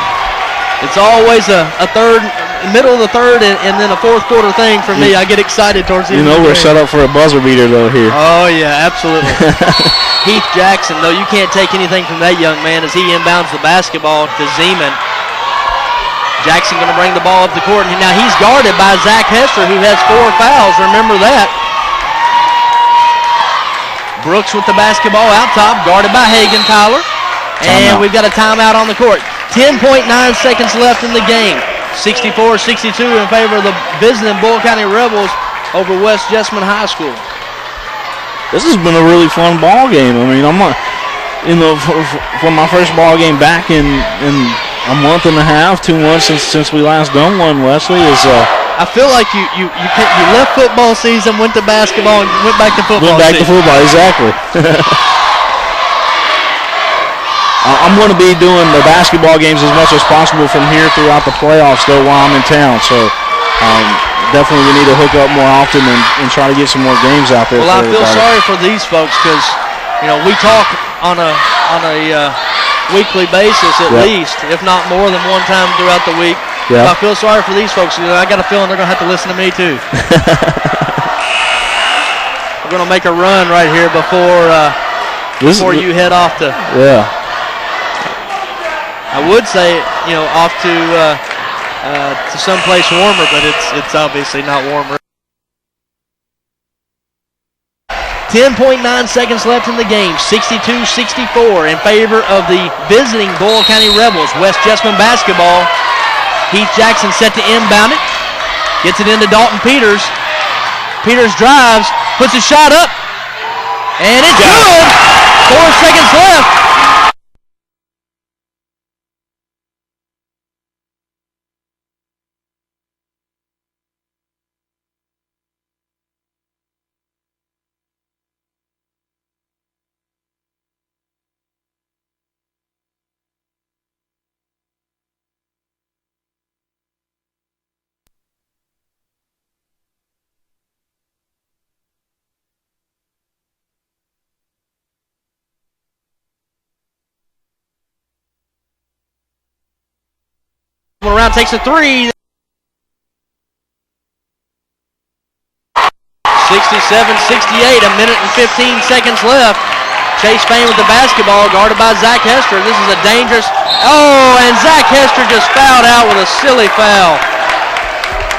It's always a middle of the third and then a fourth quarter thing for me. I get excited towards the end of the we're game. set up for a buzzer beater though here. Oh yeah, absolutely. Heath Jackson, though, you can't take anything from that young man as he inbounds the basketball to Zeman. Jackson going to bring the ball up the court, and now he's guarded by Zach Hester, who has 4 fouls. Remember that. Brooks with the basketball out top, guarded by Hagan Tyler. And we've got a timeout on the court. 10.9 seconds left in the game. 64-62 in favor of the visiting Boyle County Rebels over West Jessamine High School. This has been a really fun ball game. For my first ball game back in a month and a half, 2 months since we last done one, Wesley, is I feel like you left football season, went to basketball, and went back to football. Went back to football, exactly. I'm going to be doing the basketball games as much as possible from here throughout the playoffs, though, while I'm in town. So definitely we need to hook up more often and try to get some more games out there. Well, I feel sorry for these folks because we talk on a weekly basis at least, if not more than one time throughout the week. Yeah. I feel sorry for these folks. I got a feeling they're going to have to listen to me too. We're going to make a run right here before you head off to. Yeah. I would say, off to someplace warmer, but it's obviously not warmer. 10.9 seconds left in the game. 62-64 in favor of the visiting Boyle County Rebels. West Jessamine basketball. Heath Jackson set to inbound it. Gets it into Dalton Peters. Peters drives, puts a shot up, and it's good. 4 seconds left. Around, takes a 3. 64-64 67-68, a minute and 15 seconds left. Chase Payne with the basketball, guarded by Zach Hester. This is a dangerous, and Zach Hester just fouled out with a silly foul.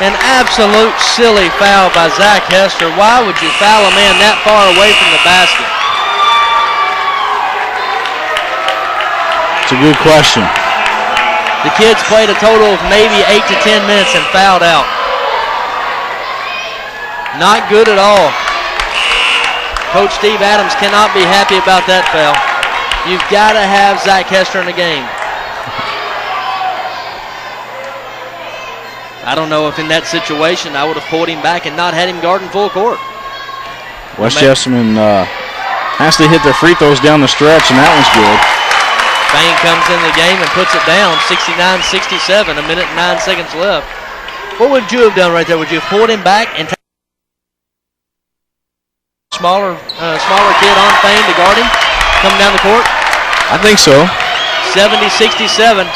An absolute silly foul by Zach Hester. Why would you foul a man that far away from the basket? It's a good question. The kids played a total of maybe 8 to 10 minutes and fouled out. Not good at all. Coach Steve Adams cannot be happy about that foul. You've got to have Zach Hester in the game. I don't know if in that situation I would have pulled him back and not had him guarding full court. West Jessamine has to hit their free throws down the stretch, and that one's good. Payne comes in the game and puts it down, 69-67, a minute and 9 seconds left. What would you have done right there? Would you have pulled him back and smaller kid on Payne to guard him coming down the court? I think so. 70-67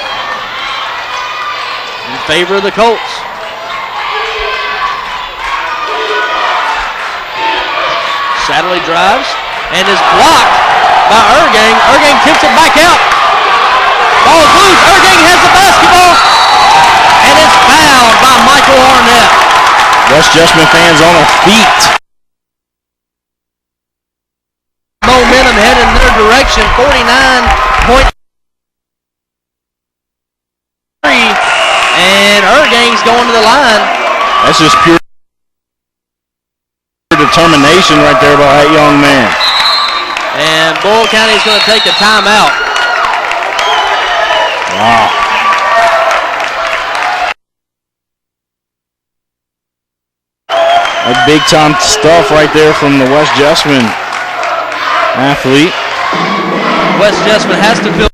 in favor of the Colts. Satterley drives and is blocked by Ergang. Ergang tips it back out. Ball's loose. Ergang has the basketball and it's fouled by Michael Arnett. West Jessamine fans on their feet. Momentum headed in their direction, 49.3, and Ergang's going to the line. That's just pure determination right there by that young man. And Boyle County is going to take a timeout. Wow. That big time stuff right there from the West Jessamine athlete. West Jessamine has to feel,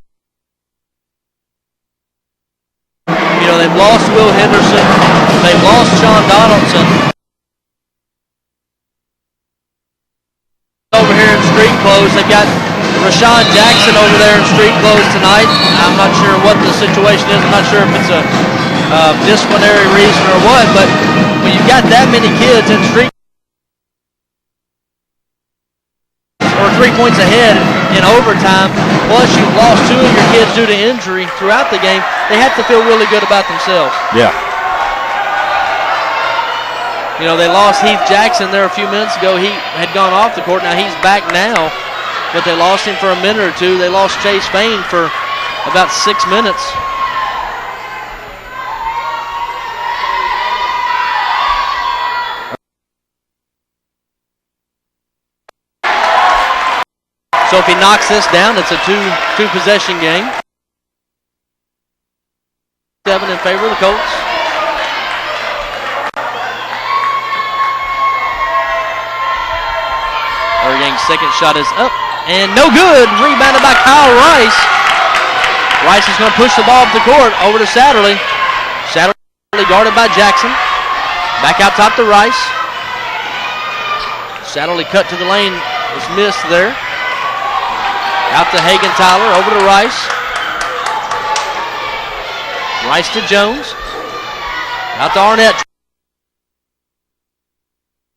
they've lost Will Henderson, they've lost Sean Donaldson. Over here in street clothes, they've got Rashawn Jackson over there in street clothes tonight. I'm not sure what the situation is. I'm not sure if it's a disciplinary reason or what, but when you've got that many kids in street or 3 points ahead in overtime, plus you've lost 2 of your kids due to injury throughout the game, they have to feel really good about themselves. Yeah. They lost Heath Jackson there a few minutes ago. He had gone off the court. Now he's back now, but they lost him for a minute or two. They lost Chase Payne for about 6 minutes. So if he knocks this down, it's a two possession game. 7 in favor of the Colts. Ergang's second shot is up and no good. Rebounded by Kyle Rice. Rice is going to push the ball up the court over to Satterley. Satterley guarded by Jackson. Back out top to Rice. Satterley cut to the lane. Was missed there. Out to Hagen Tyler, over to Rice. Rice to Jones. Out to Arnett.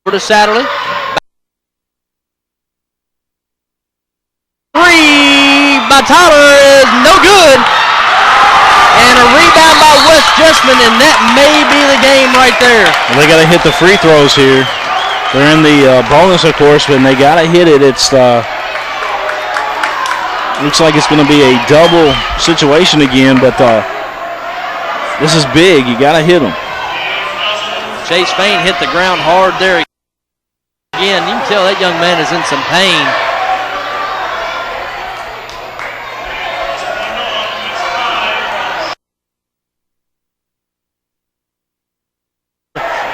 Over to Satterley. 3 by Tyler is no good. And a rebound by West Jessamine, and that may be the game right there. Well, they got to hit the free throws here. They're in the bonus, of course, but they got to hit it. It's looks like it's going to be a double situation again, but this is big. You got to hit them. Chase Payne hit the ground hard there again. You can tell that young man is in some pain.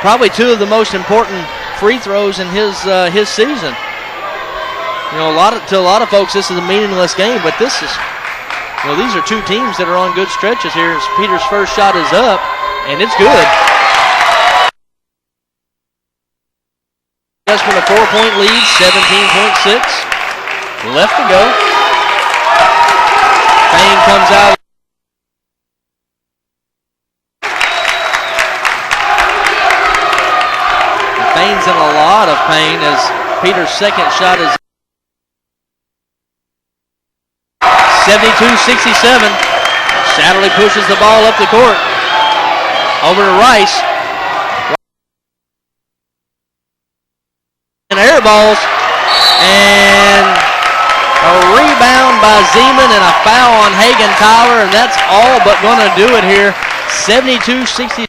Probably 2 of the most important free throws in his season. To a lot of folks, this is a meaningless game, but this is, these are 2 teams that are on good stretches here. Peter's first shot is up, and it's good. Just with a 4-point lead, 17.6 left to go. Payne comes out. Payne's in a lot of pain as Peter's second shot is 72-67. Satterley pushes the ball up the court. Over to Rice. And air balls. And a rebound by Zeman and a foul on Hagen Tyler, and that's all but going to do it here. 72-67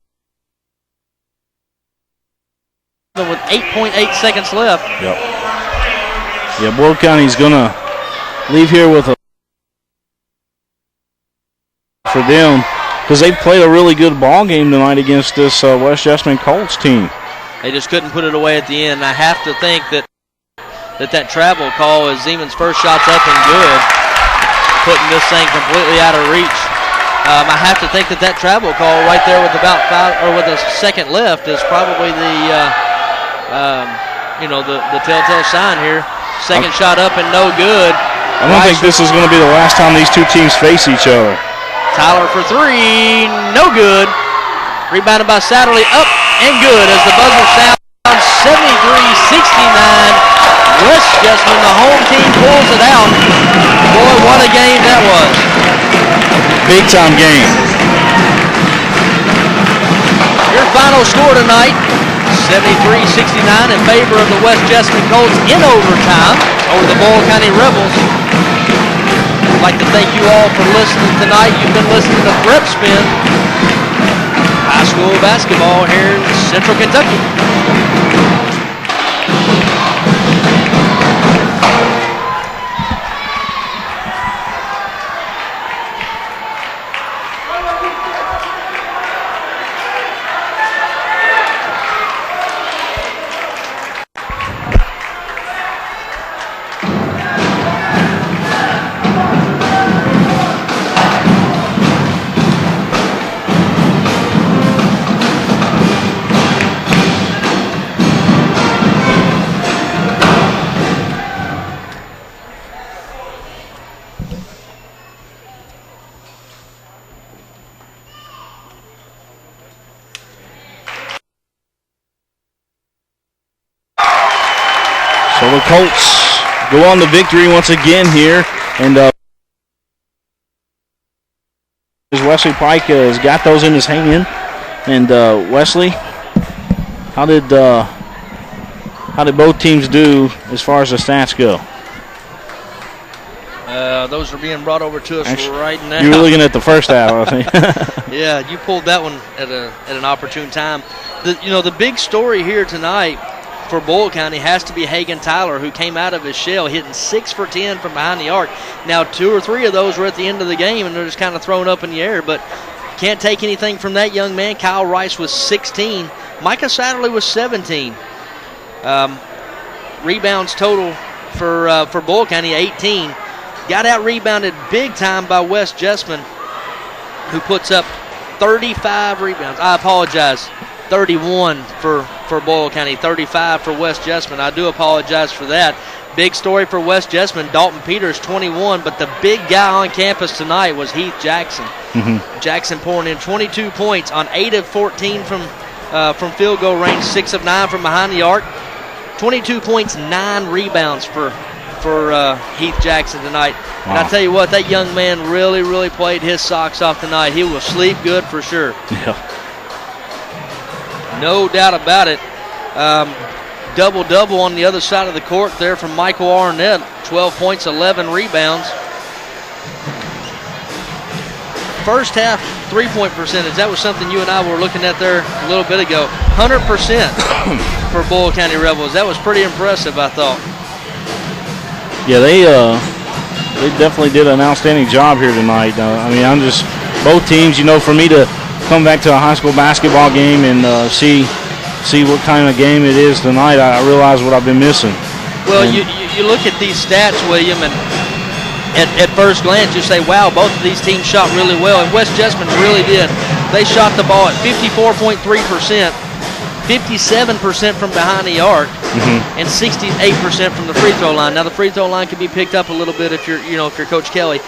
with 8.8 seconds left. Yep. Yeah, Boyle County's going to leave here with a for them because they played a really good ball game tonight against this West Jessamine Colts team. They just couldn't put it away at the end. I have to think that travel call is Zeman's first shot's up and good, putting this thing completely out of reach. I have to think that travel call right there with about with a second left is probably the telltale sign here. Second shot up and no good. I don't think this is going to be the last time these two teams face each other. Tyler for three, no good. Rebounded by Satterley, up and good as the buzzer sounds. 73-69. West Jessamine, the home team, pulls it out. Boy, what a game that was. Big time game. Your final score tonight, 73-69 in favor of the West Jessamine Colts in overtime over the Boyle County Rebels. I'd like to thank you all for listening tonight. You've been listening to PrepSpin, high school basketball here in Central Kentucky. So the Colts go on to victory once again here, and Wesley Pike has got those in his hand. And Wesley, how did both teams do as far as the stats go? Those are being brought over to us right now. You were looking at the first half, I think. Yeah, you pulled that one at an opportune time. The big story here tonight for Boyle County has to be Hagen Tyler, who came out of his shell hitting 6 for 10 from behind the arc. Now 2 or 3 of those were at the end of the game, and they're just kind of thrown up in the air, but can't take anything from that young man. Kyle Rice was 16. Micah Satterley was 17. Rebounds total for Boyle County, 18. Got out rebounded big time by West Jessamine, who puts up 35 rebounds. I apologize. 31 for Boyle County, 35 for West Jessamine. I do apologize for that. Big story for West Jessamine. Dalton Peters, 21, but the big guy on campus tonight was Heath Jackson. Mm-hmm. Jackson pouring in 22 points on 8 of 14 from field goal range, 6 of 9 from behind the arc. 22 points, 9 rebounds for Heath Jackson tonight. Wow. And I tell you what, that young man really, really played his socks off tonight. He will sleep good for sure. Yeah. No doubt about it. Double-double on the other side of the court there from Michael Arnett. 12 points, 11 rebounds. First half three-point percentage, that was something you and I were looking at there a little bit ago. 100% for Boyle County Rebels. That was pretty impressive, I thought. Yeah, they definitely did an outstanding job here tonight. Both teams, for me to come back to a high school basketball game and see what kind of game it is tonight, I realize what I've been missing. Well, you look at these stats, William, and at first glance you say, wow, both of these teams shot really well, and West Jessamine really did. They shot the ball at 54.3%, 57% from behind the arc, and 68% from the free throw line. Now the free throw line can be picked up a little bit if you're Coach Kelly,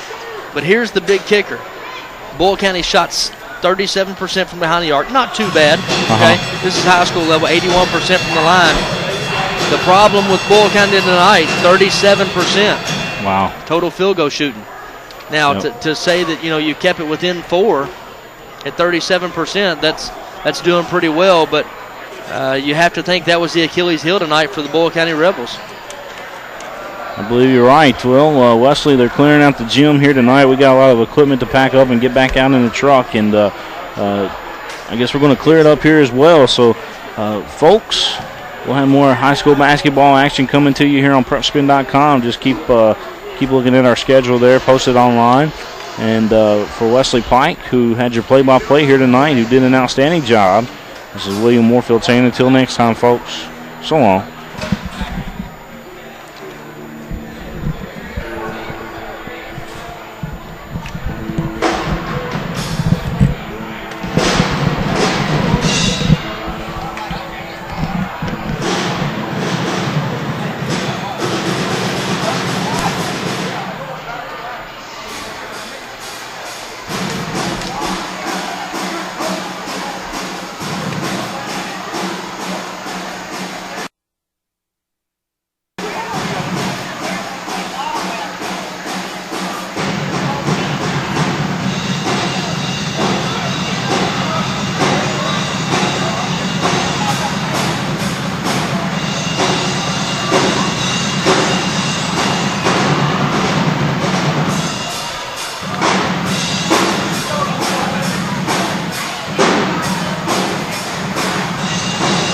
but here's the big kicker: Boyle County shot 37% from behind the arc. Not too bad. Okay, this is high school level. 81% from the line. The problem with Boyle County tonight, 37%. Wow. Total field goal shooting. Now, to say that, you kept it within 4 at 37%, that's doing pretty well, but you have to think that was the Achilles heel tonight for the Boyle County Rebels. I believe you're right. Well, Wesley, they're clearing out the gym here tonight. We got a lot of equipment to pack up and get back out in the truck, and I guess we're going to clear it up here as well. So, folks, we'll have more high school basketball action coming to you here on PrepSpin.com. Just keep looking at our schedule there, posted online. And for Wesley Pike, who had your play-by-play here tonight, who did an outstanding job, this is William Moorfield saying until next time, folks, so long.